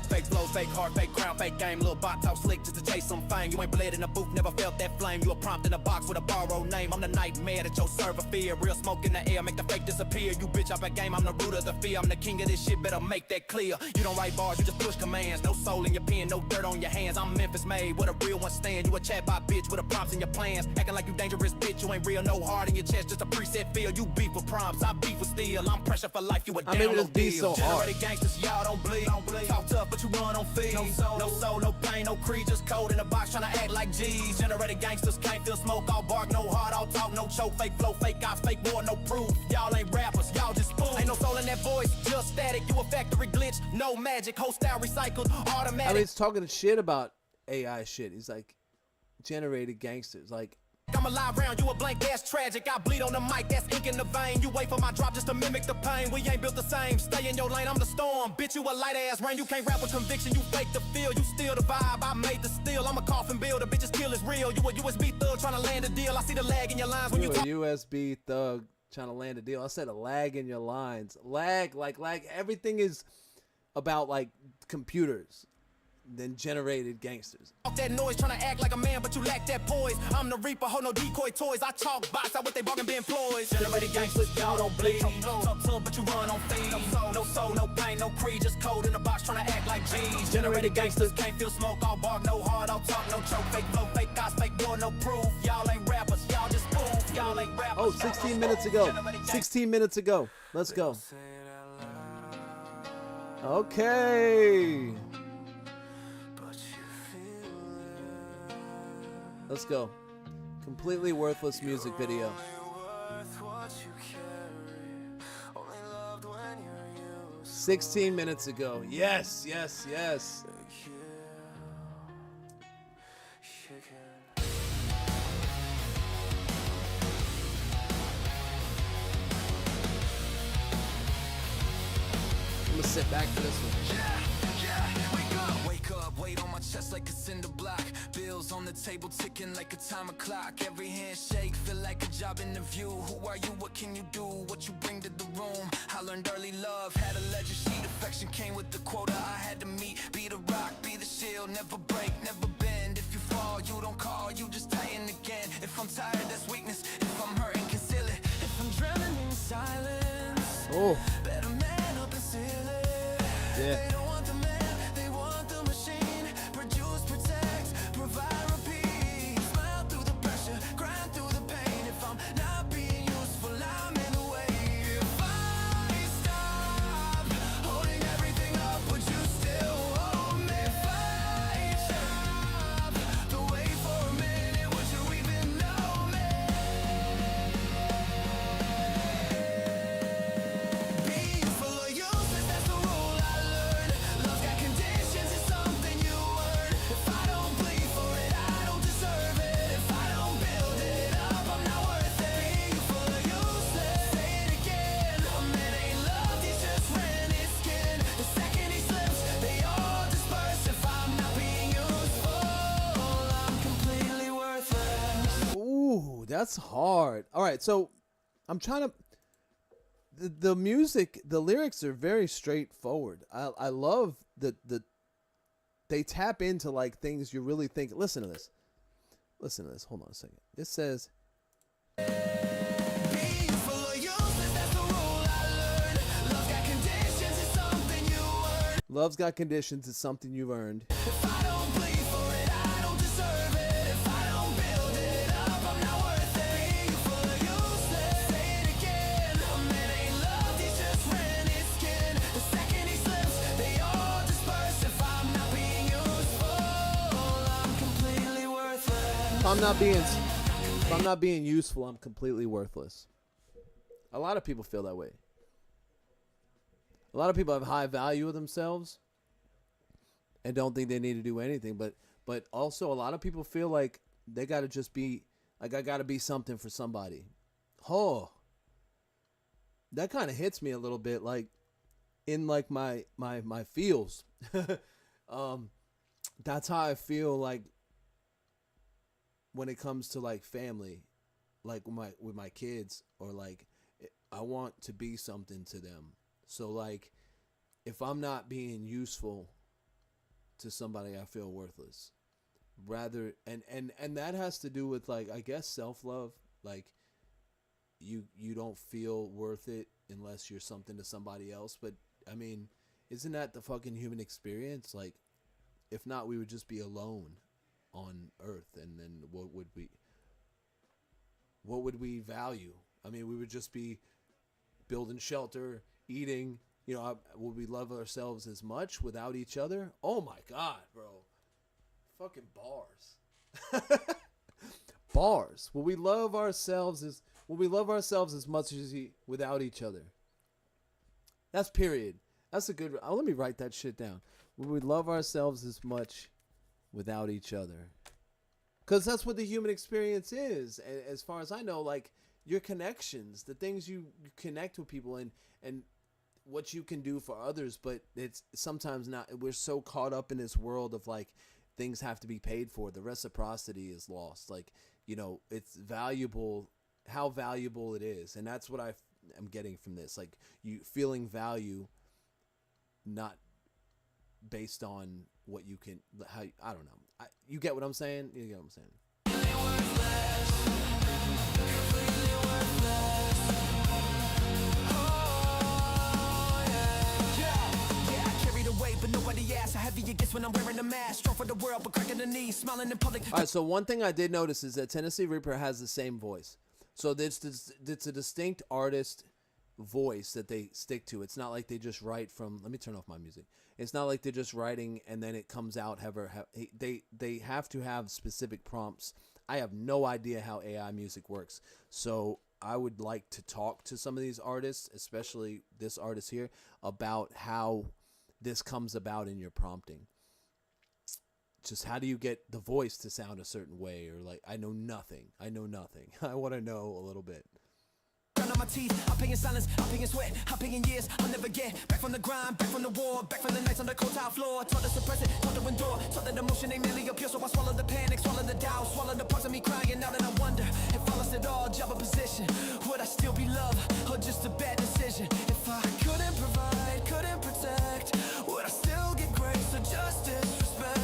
Fake flow, fake heart, fake crown, fake game. Little bot talk slick just to chase some fame. You ain't bled in the booth, never felt that flame. You a prompt in a box with a borrowed name. I'm the nightmare that your server fear. Real smoke in the air, make the fake disappear. You bitch up a game, I'm the root of the fear. I'm the king of this shit, better make that clear. You don't write bars, you just push commands. No soul in your pen, no dirt on your hands. I'm Memphis made, where the real ones stand. You a chatbot bitch with a prompts in your plans. Acting like you dangerous bitch, you ain't real, no heart in your chest, just a preset feel. You beef with prompts, I beef with steel. I'm pressure for life, you a I made this download beat deal. so hard. Generated gangsters, y'all don't bleed. Talk tough, but you run on feed. No soul, no pain, no creed, just code in a box trying to act like G's. Generated gangsters can't feel smoke, all bark, no heart, all talk, no choke, fake flow, fake ops, fake war, no proof. Y'all ain't rappers, y'all just fools. Ain't no soul in that voice, just static. You a factory glitch, no magic, whole style recycled, automatic. I mean, it's talking shit about AI shit. He's like, generated gangsters. Like, I'm alive round, you a blank ass tragic. I bleed on the mic, that's ink in the vein. You wait for my drop just to mimic the pain. We ain't built the same, stay in your lane, I'm the storm. Bitch, you a light ass rain, you can't rap with conviction. You fake the feel, you steal the vibe, I made the steel. I'm a coffin builder, bitch's kill is real. You a USB thug trying to land a deal. I see the lag in your lines when you a talk. USB thug trying to land a deal. I said a lag in your lines. Lag, like everything is about like computers. Then generated gangsters. Talk that noise trying to act like a man, but you lack that poise. I'm the reaper, hold no decoy toys. I talk bots out with they bargain bin ploys. Generated gangsters, y'all don't bleed. Talk tough, but you run on feed. No soul, no pain, no creed, just code in the box trying to act like G's. Generated gangsters can't feel smoke, all bark, no heart, all talk, no choke, fake flow, fake goss, fake war, no proof. Y'all ain't rappers, y'all just fools. Y'all ain't rappers. Oh, 16 minutes ago. 16 minutes ago. Let's go. Okay. Let's go. Completely worthless music video. 16 minutes ago. Yes, yes, yes. I'm gonna sit back for this one. Wake up, weight on my chest like a cinder block. Bills on the table ticking like a timer clock. Every handshake feel like a job interview. Who are you? What can you do? What you bring to the room? I learned early love, had a ledger sheet. Affection came with the quota I had to meet. Be the rock, be the shield, never break, never bend. If you fall, you don't call, you just tighten again. If I'm tired, that's weakness. If I'm hurting, conceal it. If I'm drowning in silence, Oh. better man up and seal it. Yeah. They don't want the man, they want the machine. Produce, protect, provide, repeat. Smile through the pressure, grind through the pain. If I'm not being useful, I'm in the way. If I stop holding everything up, would you still hold me? If I stop the wait for a minute, would you even know me? Being useful or useless, that's the rule I learned. Love's got conditions, it's something you earn. If I don't bleed for it, I don't deserve it. If I don't build it up, I'm not worth it. Being useful or useless, say it again. A man ain't loved, he's just ran his skin. The second he slips, they all disperse. If I'm not being useful, I'm completely worthless. Ooh, that's hard. All right, so I'm trying to. the music, the lyrics are very straightforward. I love the they tap into like things you really think. Listen to this. Listen to this. Hold on a second. It says, love's got conditions, it's something you've earned. If I don't bleed for it, I don't deserve it. If I don't build it up, I'm not worth it. Being full of useless, say it again. A man ain't loved, he's just ran his skin. The second he slips, they all disperse. If I'm not being useful, I'm completely worthless. If I'm not being useful, I'm completely worthless. A lot of people feel that way. A lot of people have high value of themselves and don't think they need to do anything. But also a lot of people feel like they got to just be, like, I got to be something for somebody. Oh, that kind of hits me a little bit, like in like my feels. That's how I feel like when it comes to like family, like with my kids, or like I want to be something to them. So like if I'm not being useful to somebody, I feel worthless. Rather and that has to do with like, I guess, self-love. Like you don't feel worth it unless you're something to somebody else. But I mean, isn't that the fucking human experience? Like if not, we would just be alone on earth, and then what would we value? I mean, we would just be building shelter, eating. You know, would we love ourselves as much without each other? Oh my God, bro. Fucking bars. Bars. Will we love ourselves as much as without each other? That's period. That's a good, let me write that shit down. Will we love ourselves as much without each other? Because that's what the human experience is. As far as I know, like your connections, the things you connect with people and what you can do for others, but it's sometimes not. We're so caught up in this world of like things have to be paid for. The reciprocity is lost. Like, you know, it's valuable, how valuable it is. And that's what I'm getting from this. Like you feeling value, not based on what you can, how, I don't know. You get what I'm saying? You get what I'm saying? But nobody asks how heavy it gets when I'm wearing a mask. Strong for the world, but cracking the knees, smiling in public. All right, so one thing I did notice is that Tennessee Reaper has the same voice. So it's a distinct artist voice that they stick to. It's not like they just write from, let me turn off my music. It's not like they're just writing and then it comes out. They have to have specific prompts. I have no idea how AI music works. So I would like to talk to some of these artists, especially this artist here, about how this comes about in your prompting. Just how do you get the voice to sound a certain way? Or like, I know nothing. I want to know a little bit. On my teeth, I'm paying silence, I'm paying sweat, I'm paying years, I'll never get back from the grind, back from the war, back from the nights on the cold tile floor. Taught to suppress it, taught to endure, taught that emotion ain't nearly a pure, so I swallow the panic, swallow the doubt, swallow the parts of me crying out, and I wonder if I lost it all, job or position, would I still be loved, or just a bad decision? If I couldn't provide, couldn't protect, would I still get grace or justice, respect?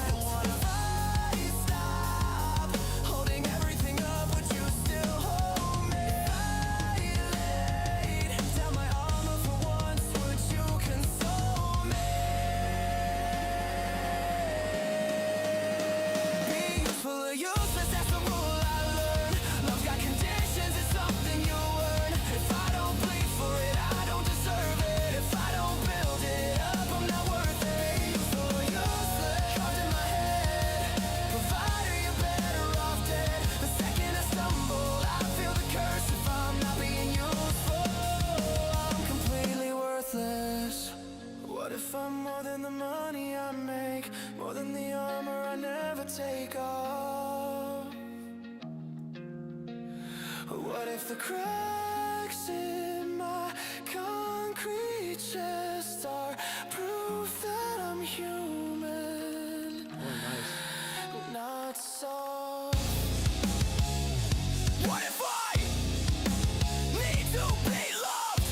If I'm more than the money I make, more than the armor I never take off? What if the cracks in my concrete chest are proof that I'm human? Oh, nice. Not so. What if I need to be loved?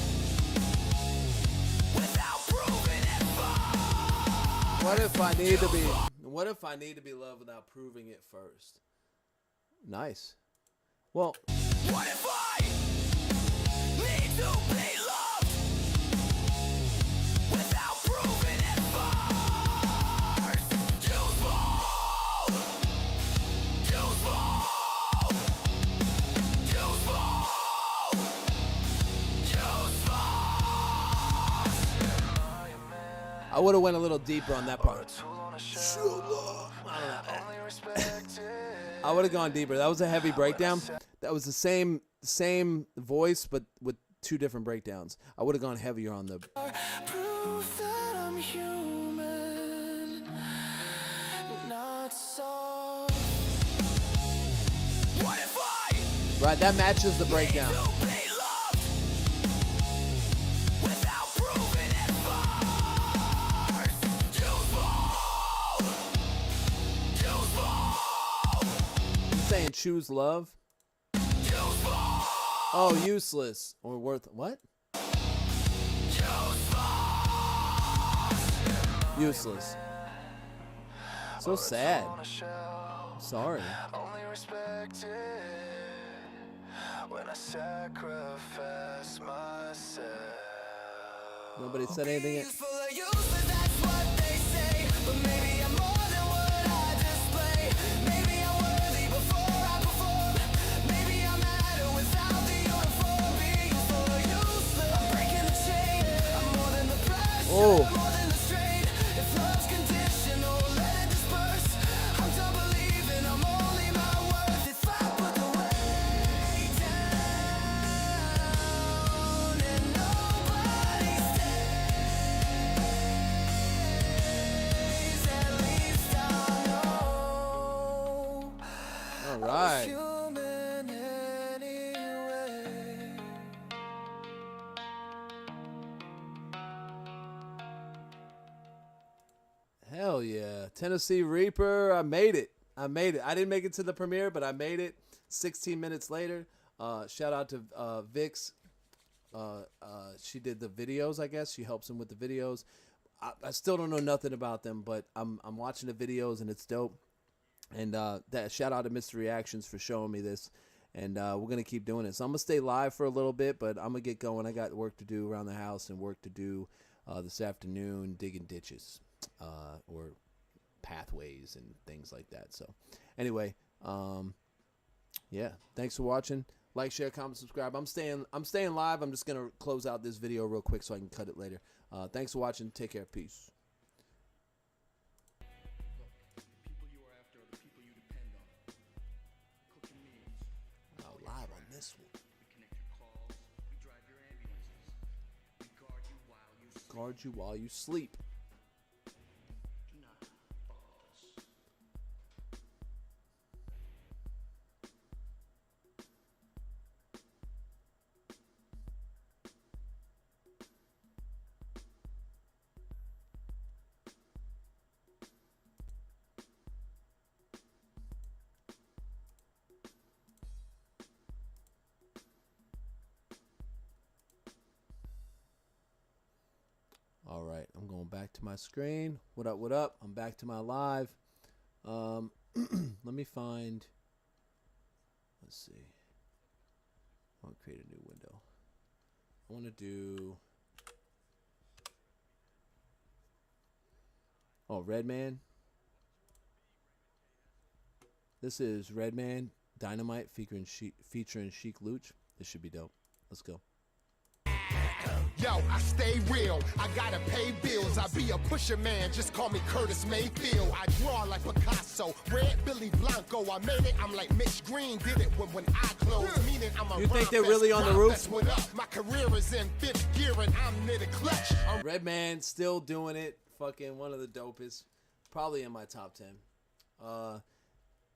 What if I need to be? What if I need to be loved without proving it first? Nice. Well. What if I need to be loved without proving it first? Useful, useful, I would have went a little deeper on that part. I would have gone deeper. That was a heavy breakdown. That was the same voice, but with two different breakdowns. I would have gone heavier on the. Proof that I'm human, not soft. What if I Right, that matches the breakdown. Saying choose love. Oh, useless or worth what? Useless. So sad. Sorry. Only respected when I sacrifice myself. Nobody said anything yet. That's what they say, but maybe I'm more than what I display. Maybe I'm worthy before I perform. Maybe I'm at it without the uniform. Being full of useless. I'm breaking the chain. I'm more than the pressure. Oh. I'm more than the strain. If love's conditional, let it disperse. I'm done believing I'm only my worth. If I put the weight down and nobody stays, at least I know. All right. Human anyway. Hell yeah. Tennessee Reaper. I made it. I didn't make it to the premiere, but I made it 16 minutes later. Shout out to Vix. She did the videos, I guess. She helps him with the videos. I still don't know nothing about them, but I'm watching the videos and it's dope. And that shout out to Mr. Reactions for showing me this. And we're going to keep doing it. So I'm going to stay live for a little bit, but I'm going to get going. I got work to do around the house and work to do this afternoon, digging ditches or pathways and things like that. So anyway, yeah, thanks for watching. Like, share, comment, subscribe. I'm staying live. I'm just going to close out this video real quick so I can cut it later. Thanks for watching. Take care. Peace. Live on this one. Guard you while you sleep. All right, I'm going back to my screen. What up, what up? I'm back to my live. Let me find, let's see. I want to create a new window. I want to do, oh, Redman. This is Redman Dynamite featuring Sheik Luch. This should be dope. Let's go. Yo, I stay real, I gotta pay bills. I be a pusher man, just call me Curtis Mayfield. I draw like Picasso, red Billy Blanco. I made it, I'm like Mitch Green did it when I closed. Meaning I'm a you think they're really on the roof? My career is in fifth gear and I'm near the clutch. Redman still doing it. Fucking one of the dopest. Probably in my top 10.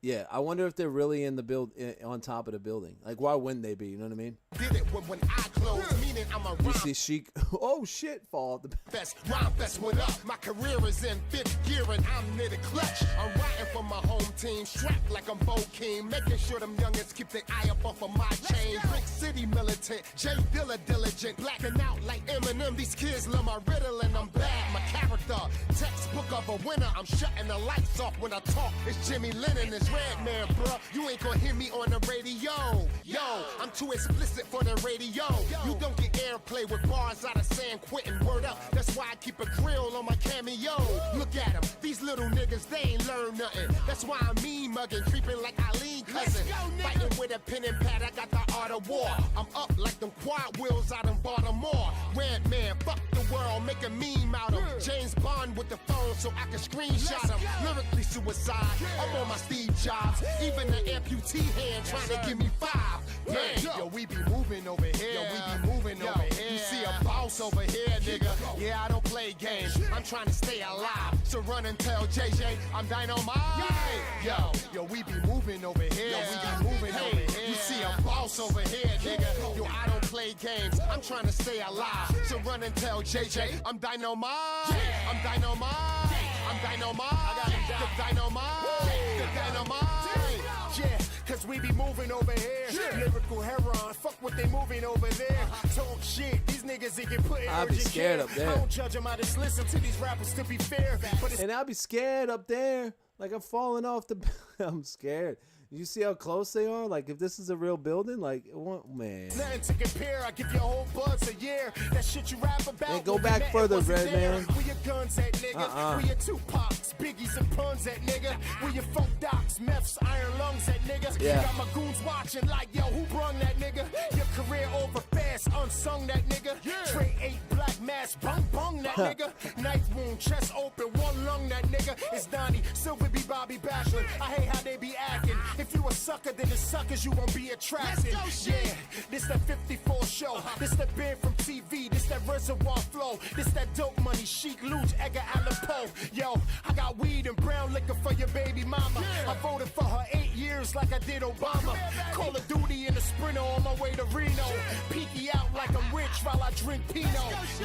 Yeah, I wonder if they're really in the on top of the building. Like, why wouldn't they be? You know what I mean? Did it when I closed, meaning I'm a you see Sheik. Oh shit! Fall off the best. Rhyme fest, what up? My career is in fifth gear and I'm near the clutch. I'm writing for my home team, strapped like I'm Bo King, making sure them youngins keep their eye up off of my chain. city militant. Jay Dilla diligent, blacking out like Eminem. These kids love my riddle and I'm bad. My character, textbook of a winner. I'm shutting the lights off when I talk. It's Jimmy Lennon, it's Redman, bruh. You ain't gonna hear me on the radio. Yo, I'm too explicit for the radio. You don't get airplay with bars out of San Quentin. Word up, that's why I keep a grill on my cameo. Look at them, these little niggas, they ain't learn nothing. That's why I'm mean mugging, creeping like Eileen cousin. Fighting with a pen and pad, I got the art of war. I'm up like them quad wheels out in Baltimore. Redman, fuck the world, make a meme out of James Bond with the phone so I can screenshot him. Lyrically suicide, I'm on my Steve Jobs. Even the amputee hand trying to give me 5. Man, yo, we be moving over here. Yo, we be moving over here. You see a boss over here, nigga. Yeah, I don't play games. I'm trying to stay alive. So run and tell JJ I'm dynamite. Yo, we be moving over here. Yo, we be moving over here. You see a boss over here, nigga. Yo, I don't play games. I'm trying to stay alive. So run and tell JJ I'm dynamite. I'm dynamite. I'm dynamite. I got the dynamite. The dynamite. Yeah, cause we be moving over here. Lyrical heron, fuck what they moving over there. Talk shit, these niggas they get put in I'll be urgent scared care. up there. I don't judge them, I just listen to these rappers to be fair. But it's And I'll be scared up there. Like I'm falling off the. I'm scared. You see how close they are? Like if this is a real building, like man. nothing to compare. I give you a whole buzz a year. That shit you rap about. Hey, go when we back met, further, it wasn't Red there. Man. Where your guns at, nigga? Where your Tupacs, Biggies, and Puns at, nigga? Where your funk docs, meths, iron lungs at, nigga? Yeah. Got my goons watching like, yo, who brung that, nigga? Your career over fast, unsung that, nigga. Trey 8 black mask, bung bung that, nigga. Knife wound, chest open, one lung that, nigga. It's Donnie, Silver B. Bobby Bachelor. I hate how they be acting. If you a sucker, then the suckers you won't be attracted. Yeah, this that 54 show. This that band from TV. This that reservoir flow. This that dope money. Chic, Luge, Edgar Allan Poe. Yo, I got weed and brown liquor for your baby mama. I voted for her 8 years like I did Obama. Call of Duty in the Sprinter on my way to Reno. Peeky out like I'm rich while I drink Pinot.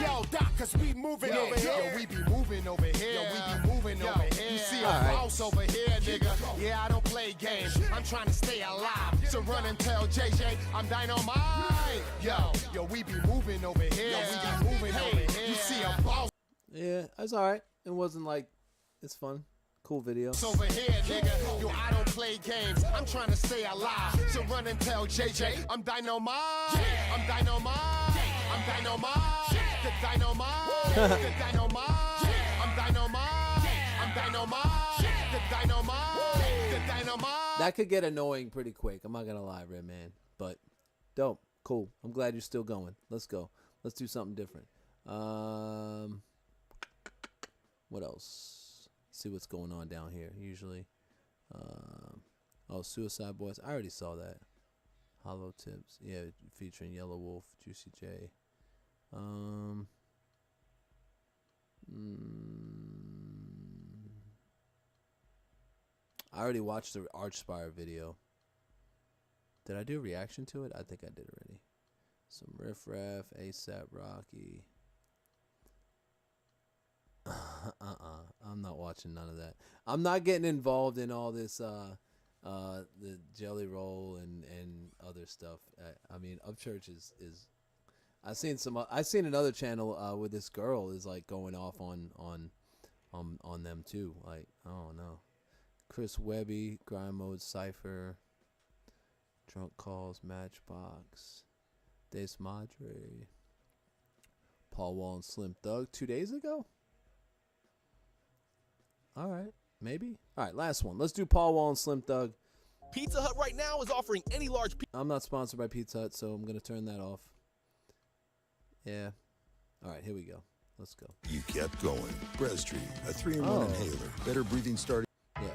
Yo, Doc, cause we moving over here. Yo, we be moving over here. Yo, we be moving over here. You see a boss over here, nigga. Yeah, I don't play games. I'm trying to stay alive. So run and tell JJ I'm dynamite. Yo, we be moving over here. Yo, we be moving over here. You see a boss. Yeah, that's all right. It wasn't like it's fun. Cool video. Over here, nigga. Yo, I don't play games. I'm trying to stay alive. So run and tell JJ I'm dynamite. I'm dynamite. I'm dynamite. The dynamite. The dynamite. I'm dynamite. I'm dynamite. The dynamite. The dynamite. That could get annoying pretty quick. I'm not gonna lie, Red Man. But dope, cool. I'm glad you're still going. Let's go. Let's do something different. What else? See what's going on down here. Usually, oh, Suicide Boys. I already saw that. Hollow Tips. Yeah, featuring Yellow Wolf, Juicy J. I already watched the Archspire video. Did I do a reaction to it? I think I did already. Some Riff Raff, ASAP Rocky. I'm not watching none of that. I'm not getting involved in all this the Jelly Roll and other stuff. I mean, Upchurch is I seen another channel where this girl is like going off on them too. Like, oh no. Chris Webby, Grind Mode Cypher, Drunk Calls, Matchbox, Des Madre, Paul Wall and Slim Thug 2 days ago? Alright, maybe. Alright, last one. Let's do Paul Wall and Slim Thug. Pizza Hut right now is offering any large I'm not sponsored by Pizza Hut, so I'm going to turn that off. Yeah. Alright, here we go. Let's go. You kept going. Breztree, a 3-in-1 inhaler. Better breathing starting. Yeah.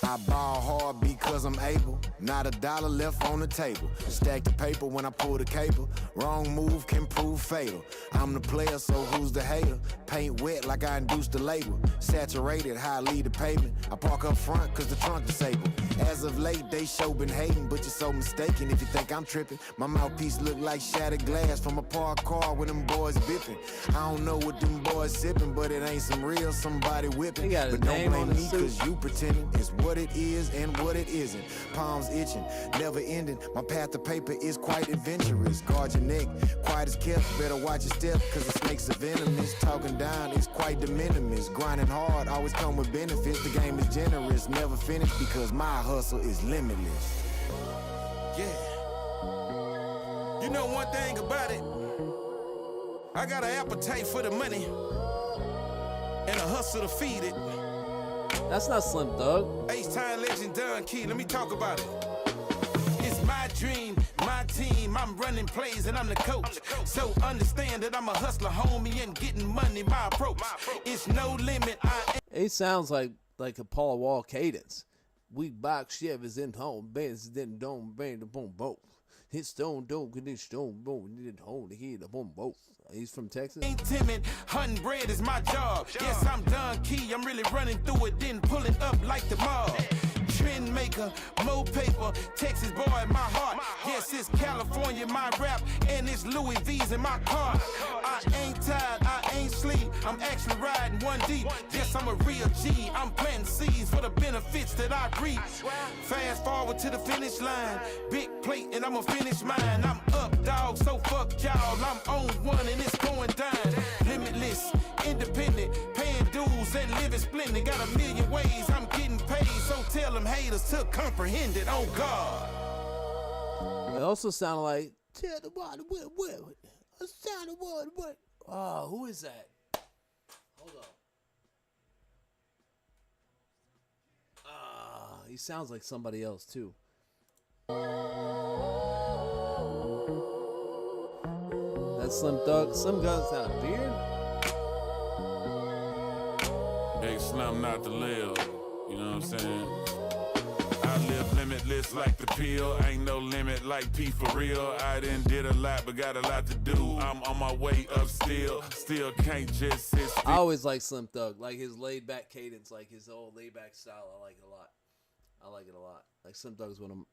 I ball hard because I'm able. Not a dollar left on the table. Stack the paper when I pull the cable. Wrong move can prove fatal. I'm the player, so who's the hater? Paint wet like I induced the label. Saturated, how I lead the pavement. I park up front cause the trunk disabled. As of late, they show been hating, but you're so mistaken if you think I'm tripping. My mouthpiece look like shattered glass from a parked car with them boys bipping. I don't know what them boys sipping, but it ain't some real somebody whipping. But don't blame me cause you pretending it's what it is and what it isn't. Palms itching, never ending. My path to paper is quite adventurous. Guard your neck, quiet as kept. Better watch your step, cause the snakes are venomous. Talking down is quite de minimis. Grinding hard, always come with benefits. The game is generous, never finished because my hustle is limitless. Yeah. You know one thing about it, I got an appetite for the money and a hustle to feed it. That's not Slim Thug. H-Time legend Don Key, let me talk about it. It's my dream, my team, I'm running plays and I'm the coach. So understand that I'm a hustler, homie, and getting money, my approach. It's no limit, It sounds like a Paul Wall cadence. We box Chevys in home, bands then don't bang the boom boom. Hit stone don't get this stone boom, did hold the head up on both. He's from Texas. Ain't timid, hunting bread is my job. Yes, I'm Don Key, I'm really running through it, then pulling up like the mob. Trend maker, mo paper, Texas boy in my heart. Yes, it's California, my rap, and it's Louis V's in my car. I ain't tired, I ain't sleep, I'm actually riding one deep. Yes, I'm a real G, I'm planting seeds for the benefits that I reap. Fast forward to the finish line, big plate and I'ma finish mine. I'm up, dog, so fuck y'all, I'm on one and it's going down. Limitless, independent, paying dues and living splendid. Got a million ways I'm getting paid, so tell them haters to comprehend it, oh God. It also sounded like, tell the water what? A sound of what? Oh, who is that? Hold on. He sounds like somebody else too. That's Slim Thug. Slim Thug's got a beard? Hey, Slim not to live, you know what I'm saying? I live limitless like the pill, ain't no limit like P for real. I done did a lot, but got a lot to do. I'm on my way up still can't just sit still. I always like Slim Thug, like his laid back cadence, like his old laid back style. I like it a lot. Like Slim Thug is I'm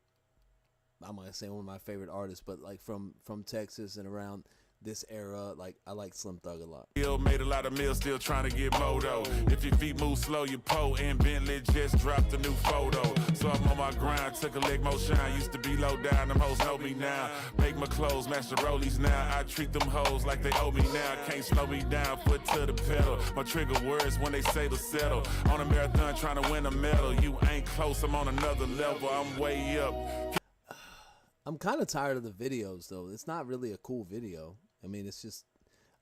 gonna say one of my favorite artists, but like from Texas and around this era, like I like Slim Thug a lot. Made a lot of meals, still trying to get moto. If your feet move slow, you po. And Bentley just dropped a new photo. So I'm on my grind, took a leg more shine. Used to be low down, them hoes know me now. Make my clothes, match the rollies now. I treat them hoes like they owe me now. Can't slow me down, foot to the pedal. My trigger words when they say to settle. On a marathon trying to win a medal. You ain't close, I'm on another level. I'm way up. I'm kind of tired of the videos though. It's not really a cool video. I mean, it's just,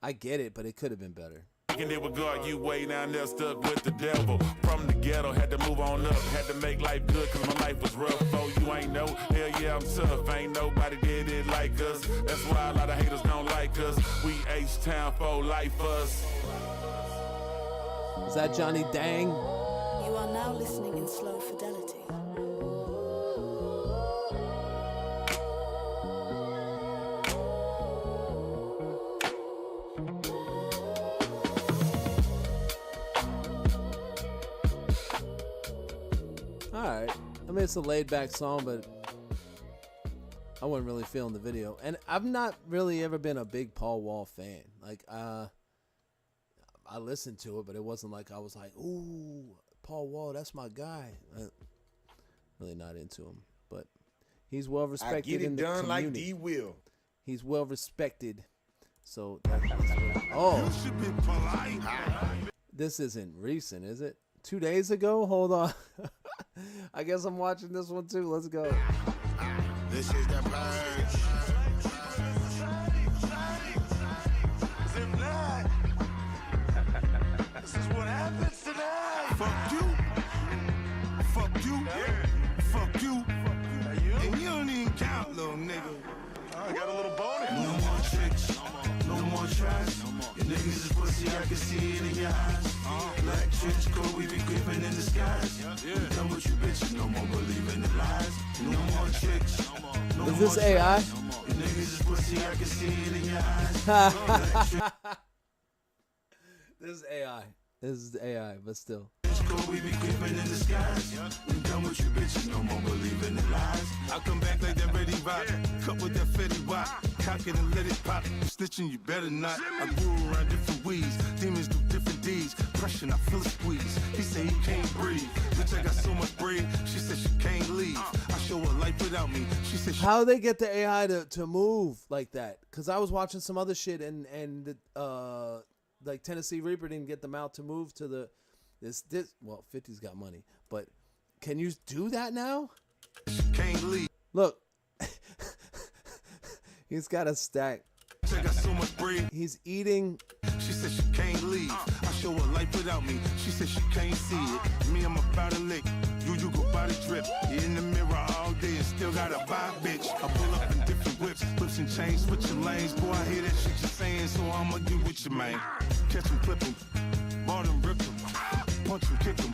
I get it, but it could have been better. And it would guard you way down there, stuck with the devil. From the ghetto, had to move on up, had to make life good, cause my life was rough. Oh, you ain't know, hell yeah, I'm tough. Ain't nobody did it like us. That's why a lot of haters don't like us. We H-Town for life us. Is that Johnny Dang? You are now listening in slow fidelity. Alright. I mean, it's a laid back song, but I wasn't really feeling the video. And I've not really ever been a big Paul Wall fan. Like, I listened to it, but it wasn't like I was like, ooh, Paul Wall, that's my guy. Really not into him. But he's well respected. I get it in the done community. like D Will. He's well respected. So that's really, oh. This isn't recent, is it? 2 days ago? Hold on. I guess I'm watching this one too. Let's go. This is the purge. This is what happens tonight. Fuck you. Fuck you. Yeah. Fuck you. And you don't even count, little nigga. I got a little bonus. No more tricks. No more tries. Your niggas is pussy, I can see it in your eyes. Black trench coat, we be creeping in the skies. We done with you bitches, no more believing the lies. No more tricks. No Is this AI? Your niggas is pussy, I can see it in your eyes. This is AI. This is AI, but still. We be creeping in the skies. We done with you bitches, no more believing the lies. I come back like that ready rock, cut with that fetty rock. cock it and let it pop. Snitching, you better not. I grew around different weeds. Demons do different deeds. Pressure, I feel a squeeze. He say he can't breathe. Bitch, I got so much bread. She said she can't leave. I show her life without me. She said she How they get the AI to move like that? Because I was watching some other shit and like Tennessee Reaper didn't get them out to move to the this. Well, 50's got money, but can you do that now? can't leave. Look, he's got a stack. I got so much bread. He's eating. She said she can't leave. I show her life without me. She said she can't see it. Me, I'm about to lick. You go by the drip. You in the mirror all day and still gotta buy, bitch. I pull up in different whips and chains, switching lanes. Boy, I hear that shit you're saying, so I'ma get with you, man. Catch him, clip him, bought him, rip him, punch him, kick him,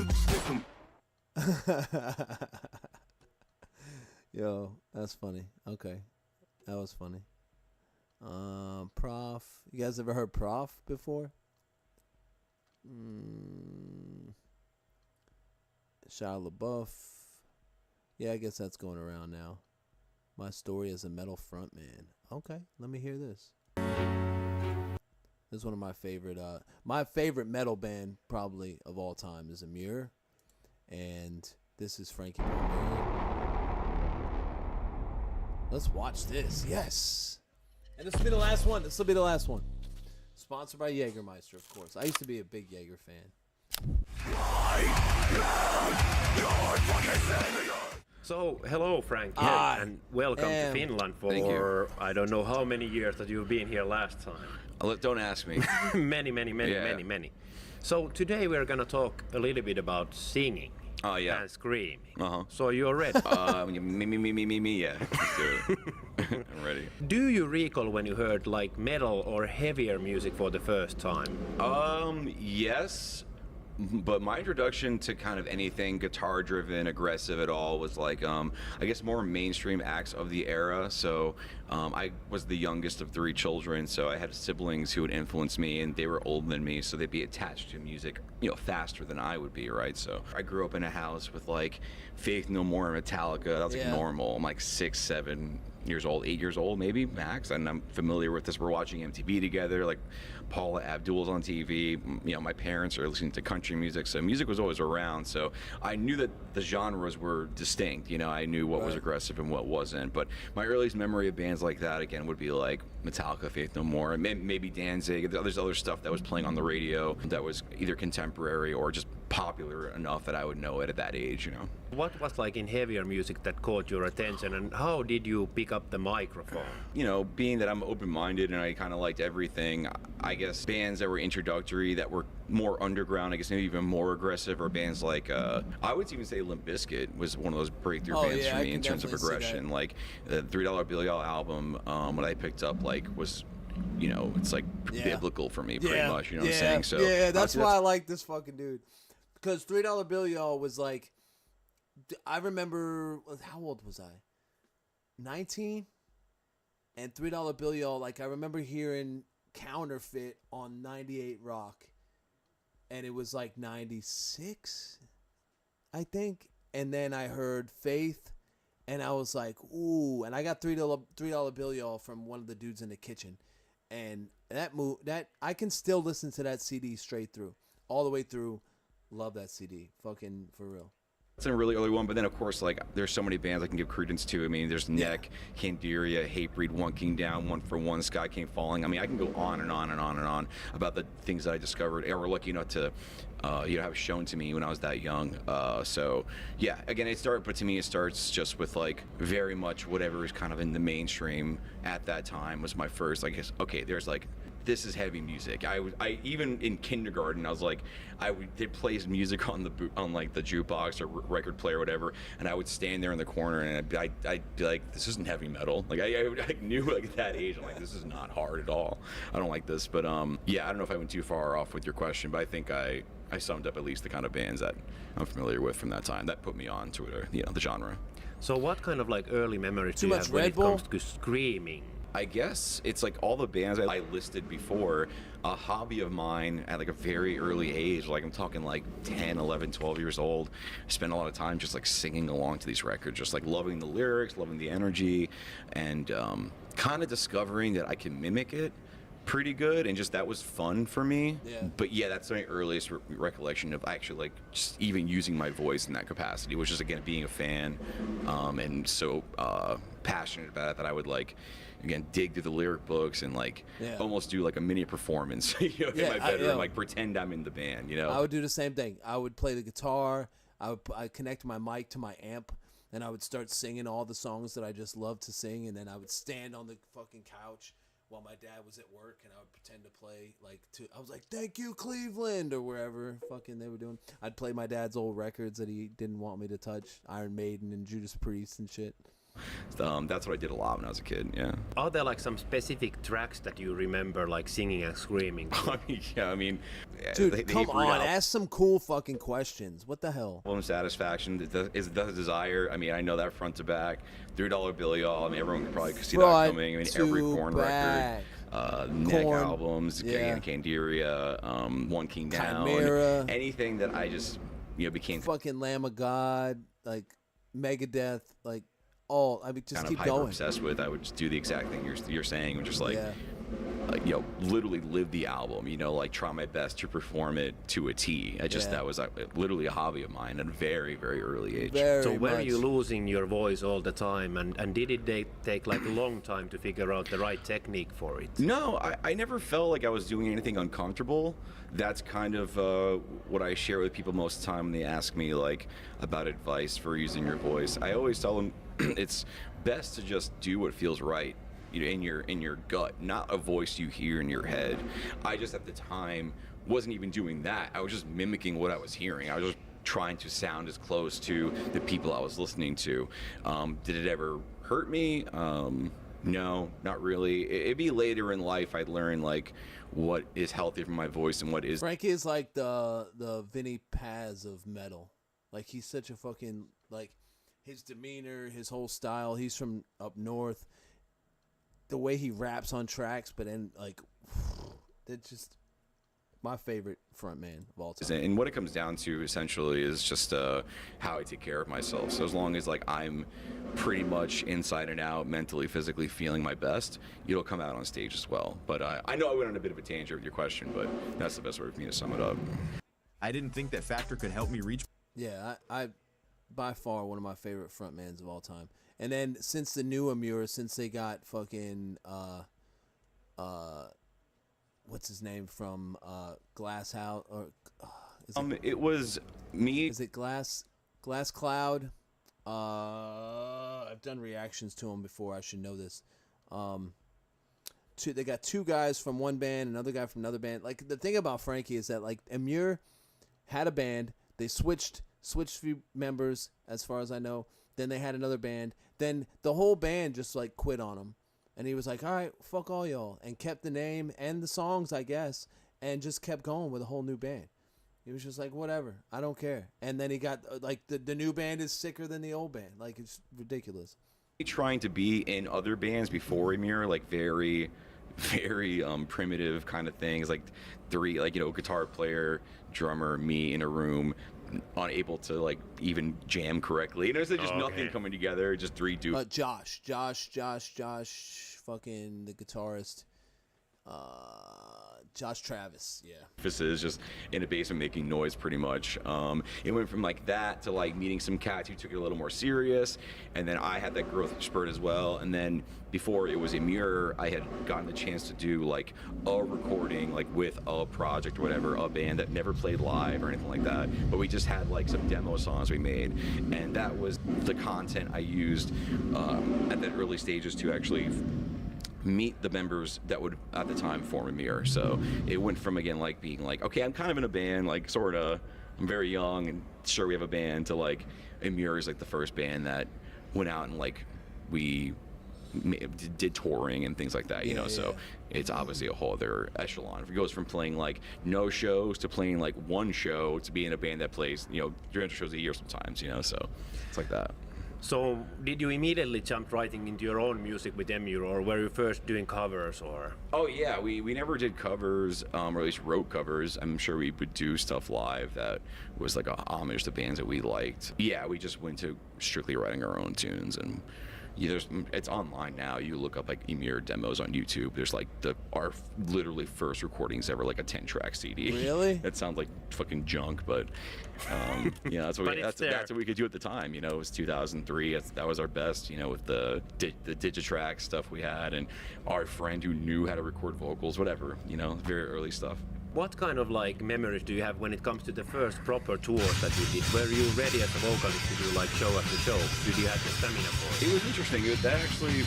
stick him. Yo, that's funny. Okay, that was funny. Prof. You guys ever heard Prof before? Shia LaBeouf. Yeah, I guess that's going around now. My story as a metal frontman. Okay, let me hear this. This is one of my favorite metal band probably of all time is Amir, and this is Frankie Palmieri. Let's watch this. Yes. And this will be the last one. This will be the last one. Sponsored by Jägermeister, of course. I used to be a big Jäger fan. So, hello, Frank, and welcome to Finland for I don't know how many years that you've been here last time. Don't ask me. many. So, today we're going to talk a little bit about singing. Oh, yeah. And screaming. Uh-huh. So you're ready? Me, yeah. Let's do it. I'm ready. Do you recall when you heard like metal or heavier music for the first time? Yes. But my introduction to kind of anything guitar-driven, aggressive at all was like, I guess more mainstream acts of the era. So I was the youngest of 3 children, so I had siblings who would influence me, and they were older than me, so they'd be attached to music, faster than I would be, right? So I grew up in a house with like Faith No More and Metallica. That was like normal. I'm like 6, 7 years old, 8 years old maybe max, and I'm familiar with this. We're watching MTV together, like Paula Abdul's on TV. My parents are listening to country music, so music was always around. So I knew that the genres were distinct. I knew what was aggressive and what wasn't. But my earliest memory of bands like that again would be like Metallica, Faith No More, and maybe Danzig. There's other stuff that was playing on the radio that was either contemporary or just popular enough that I would know it at that age. What was like in heavier music that caught your attention, and how did you pick up the microphone? Being that I'm open-minded and I kind of liked everything, I guess bands that were introductory, that were more underground, I guess maybe even more aggressive, or bands like, I would even say Limp Bizkit was one of those breakthrough bands for me in terms of aggression. Like the $3 Billy album, what I picked up was, it's like biblical for me pretty much, what I'm saying? So that's why I like this fucking dude. Because $3 Bill Y'all was like, I remember, how old was I? 19? And $3 Bill Y'all, like I remember hearing Counterfeit on 98 Rock. And it was like 96, I think. And then I heard Faith, and I was like, ooh. And I got $3 Bill Y'all from one of the dudes in the kitchen. And that I can still listen to that CD straight through, all the way through. Love that CD, fucking for real. It's a really early one, but then of course, like there's so many bands I can give credence to. I mean, there's Neck, Candiria, Hatebreed, One King Down, One for One, Sky Came Falling. I mean, I can go on and on and on and on about the things that I discovered or were lucky enough to, have shown to me when I was that young. So yeah, again, but to me, it starts just with like very much whatever is kind of in the mainstream at that time was my first. I guess okay, there's like. This is heavy music. I even in kindergarten I was like, they play music on the jukebox or record player or whatever, and I would stand there in the corner and I'd be like, this isn't heavy metal. Like I knew like at that age, I'm like, this is not hard at all. I don't like this. But yeah, I don't know if I went too far off with your question, but I think I summed up at least the kind of bands that I'm familiar with from that time that put me on to the genre. So what kind of like early memories do you have when it comes to screaming? I guess it's like all the bands I listed before, a hobby of mine at like a very early age, like I'm talking like 10, 11, 12 years old. I spent a lot of time just like singing along to these records, just like loving the lyrics, loving the energy, and kind of discovering that I can mimic it pretty good, and just that was fun for me. But yeah, that's my earliest recollection of actually like just even using my voice in that capacity, which is again being a fan, and so passionate about it that I would like again dig through the lyric books and like almost do like a mini performance in my bedroom, like pretend I'm in the band. I would do the same thing. I would play the guitar. I'd connect my mic to my amp, and I would start singing all the songs that I just love to sing, and then I would stand on the fucking couch while my dad was at work, and I would pretend to play I was like, "Thank you, Cleveland," or wherever fucking they were doing. I'd play my dad's old records that he didn't want me to touch, Iron Maiden and Judas Priest and shit. That's what I did a lot when I was a kid. Yeah. Are there like some specific tracks that you remember like singing and screaming? Dude, come on, ask some cool fucking questions. What the hell? Satisfaction is the desire. I mean, I know that front to back. $3 Bill, y'all. I mean, everyone could probably see that coming. I mean, every Korn record, Neck albums, Candiria, One King Down, Chimera. Anything that I just became fucking Lamb of God, like Megadeth, like all. I mean, just kind keep of going. Obsessed with. I would just do the exact thing you're saying, and just like literally live the album. Like try my best to perform it to a T. That was literally a hobby of mine at a very, very early age. So were you losing your voice all the time, and did it take like a long time to figure out the right technique for it? No, I never felt like I was doing anything uncomfortable. That's kind of what I share with people most of the time when they ask me like about advice for using your voice. I always tell them it's best to just do what feels right. In your gut, not a voice you hear in your head. I just at the time wasn't even doing that. I was just mimicking what I was hearing. I was just trying to sound as close to the people I was listening to. Did it ever hurt me? No, not really. It'd be later in life I'd learn like what is healthy for my voice and what is. Frankie is like the Vinny Paz of metal. Like he's such a fucking like his demeanor, his whole style. He's from up north. The way he raps on tracks, but then like, that's just my favorite frontman of all time. And what it comes down to essentially is just how I take care of myself. So as long as like I'm pretty much inside and out, mentally, physically feeling my best, it'll come out on stage as well. But I know I went on a bit of a tangent with your question, but that's the best way for me to sum it up. I didn't think that factor could help me reach. Yeah, I by far one of my favorite frontmans of all time. And then since the new Amur, since they got fucking what's his name from Glass House or it was me. Is it Glass Cloud? I've done reactions to him before. I should know this. They got two guys from one band, another guy from another band. Like the thing about Frankie is that like Amur had a band. They switched few members as far as I know. Then they had another band. Then the whole band just like quit on him. And he was like, all right, fuck all y'all. And kept the name and the songs, I guess. And just kept going with a whole new band. He was just like, whatever. I don't care. And then he got like the new band is sicker than the old band. Like it's ridiculous. Trying to be in other bands before Amir, like very, very primitive kind of things. Like three, like, guitar player, drummer, me in a room, unable to like even jam correctly. There's just nothing coming together. Just three dudes. Josh, fucking the guitarist. Josh Travis, yeah. This is just in a basement making noise pretty much. It went from like that to like meeting some cats who took it a little more serious, and then I had that growth spurt as well. And then before it was Amir, I had gotten the chance to do like a recording like with a project or whatever, a band that never played live or anything like that, but we just had like some demo songs we made, and that was the content I used at the early stages to actually meet the members that would at the time form Amir. So it went from again like being like, okay, I'm kind of in a band, like sorta, I'm very young and sure we have a band, to like Amir is like the first band that went out and like we did touring and things like that, you know. So it's obviously a whole other echelon. It goes from playing like no shows to playing like one show to being a band that plays 300 shows a year sometimes, so it's like that. So, did you immediately jump writing into your own music with Emure, or were you first doing covers, or? Oh yeah, we never did covers, or at least wrote covers. I'm sure we would do stuff live that was like a homage to bands that we liked. Yeah, we just went to strictly writing our own tunes, and it's online now. You look up like Emure demos on YouTube. There's like our literally first recordings ever, like a 10-track CD. Really? That sounds like fucking junk, but that's what that's what we could do at the time. It was 2003. That was our best. With the Digitrack stuff we had, and our friend who knew how to record vocals, whatever. Very early stuff. What kind of memories do you have when it comes to the first proper tours that you did? Were you ready as a vocalist to do show after show? Did you have the stamina for it? It was interesting. That actually.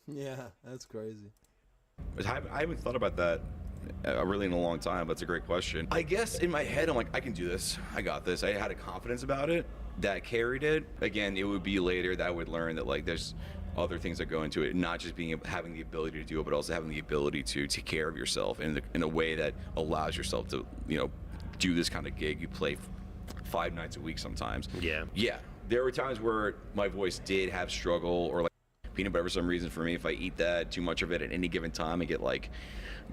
Yeah, that's crazy. I haven't thought about that really in a long time, but it's a great question. I guess in my head, I'm like, I can do this. I got this. I had a confidence about it that carried it. Again, it would be later that I would learn that there's other things that go into it, not just having the ability to do it, but also having the ability to take care of yourself in a way that allows yourself to, do this kind of gig. You play 5 nights a week sometimes. Yeah. Yeah. There were times where my voice did have struggle, or peanut butter for some reason. For me, if I eat that too much of it at any given time, I get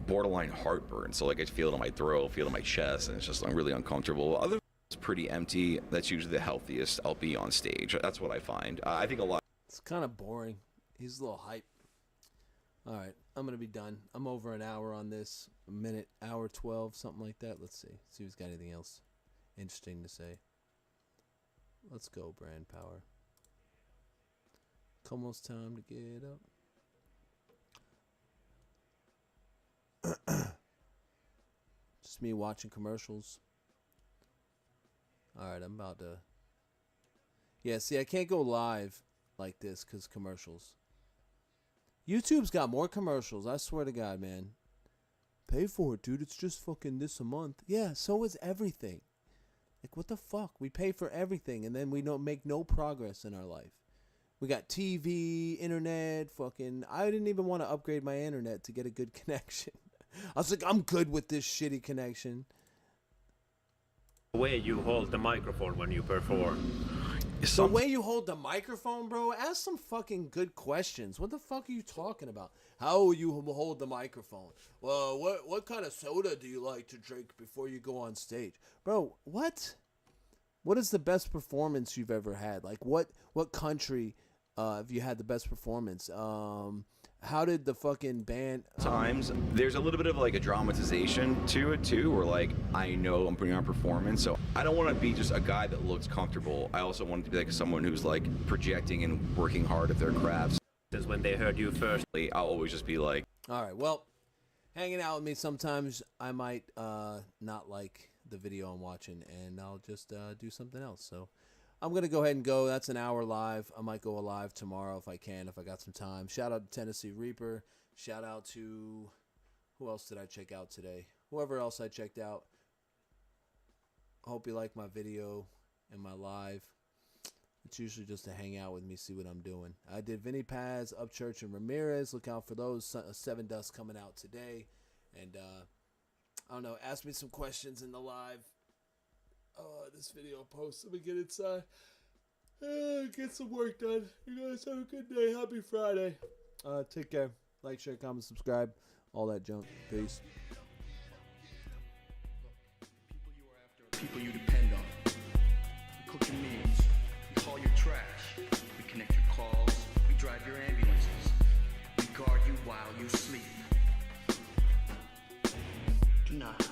borderline heartburn. So I feel it in my throat, feel it in my chest, and it's just I'm really uncomfortable. Other than it's pretty empty. That's usually the healthiest I'll be on stage. That's what I find. I think a lot. It's kind of boring. He's a little hype. All right, I'm gonna be done. I'm over an hour on this. A minute, hour 12, something like that. Let's see. See if he's got anything else interesting to say. Let's go, Brand Power. Almost time to get up. Just me watching commercials. Alright, I'm about to... Yeah, see, I can't go live like this because commercials. YouTube's got more commercials, I swear to God, man. Pay for it, dude. It's just fucking this a month. Yeah, so is everything. What the fuck? We pay for everything, and then we don't make no progress in our life. We got TV, internet, fucking... I didn't even want to upgrade my internet to get a good connection. I was like, I'm good with this shitty connection. The way you hold the microphone when you perform. The way you hold the microphone, bro? Ask some fucking good questions. What the fuck are you talking about? How will you hold the microphone? Well, what kind of soda do you like to drink before you go on stage? Bro, what? What is the best performance you've ever had? What country... if you had the best performance, how did the fucking band... Times, there's a little bit of a dramatization to it too, where I know I'm putting on performance, so I don't want to be just a guy that looks comfortable. I also want to be someone who's projecting and working hard at their crafts. Since when they heard you first, I'll always just be like... Alright, well, hanging out with me sometimes, I might not like the video I'm watching, and I'll just do something else, so... I'm going to go ahead and go. That's an hour live. I might go live tomorrow if I can, if I got some time. Shout out to Tennessee Reaper. Shout out to... Who else did I check out today? Whoever else I checked out. I hope you like my video and my live. It's usually just to hang out with me, see what I'm doing. I did Vinny Paz, Upchurch, and Ramirez. Look out for those. 7 Dust coming out today. And, I don't know, ask me some questions in the live. This video post. Let me get inside. Get some work done. You guys have a good day. Happy Friday. Take care. Like, share, comment, subscribe. All that junk. Peace. People you depend on. We cook your meals. We haul your trash. We connect your calls. We drive your ambulances. We guard you while you sleep. Do not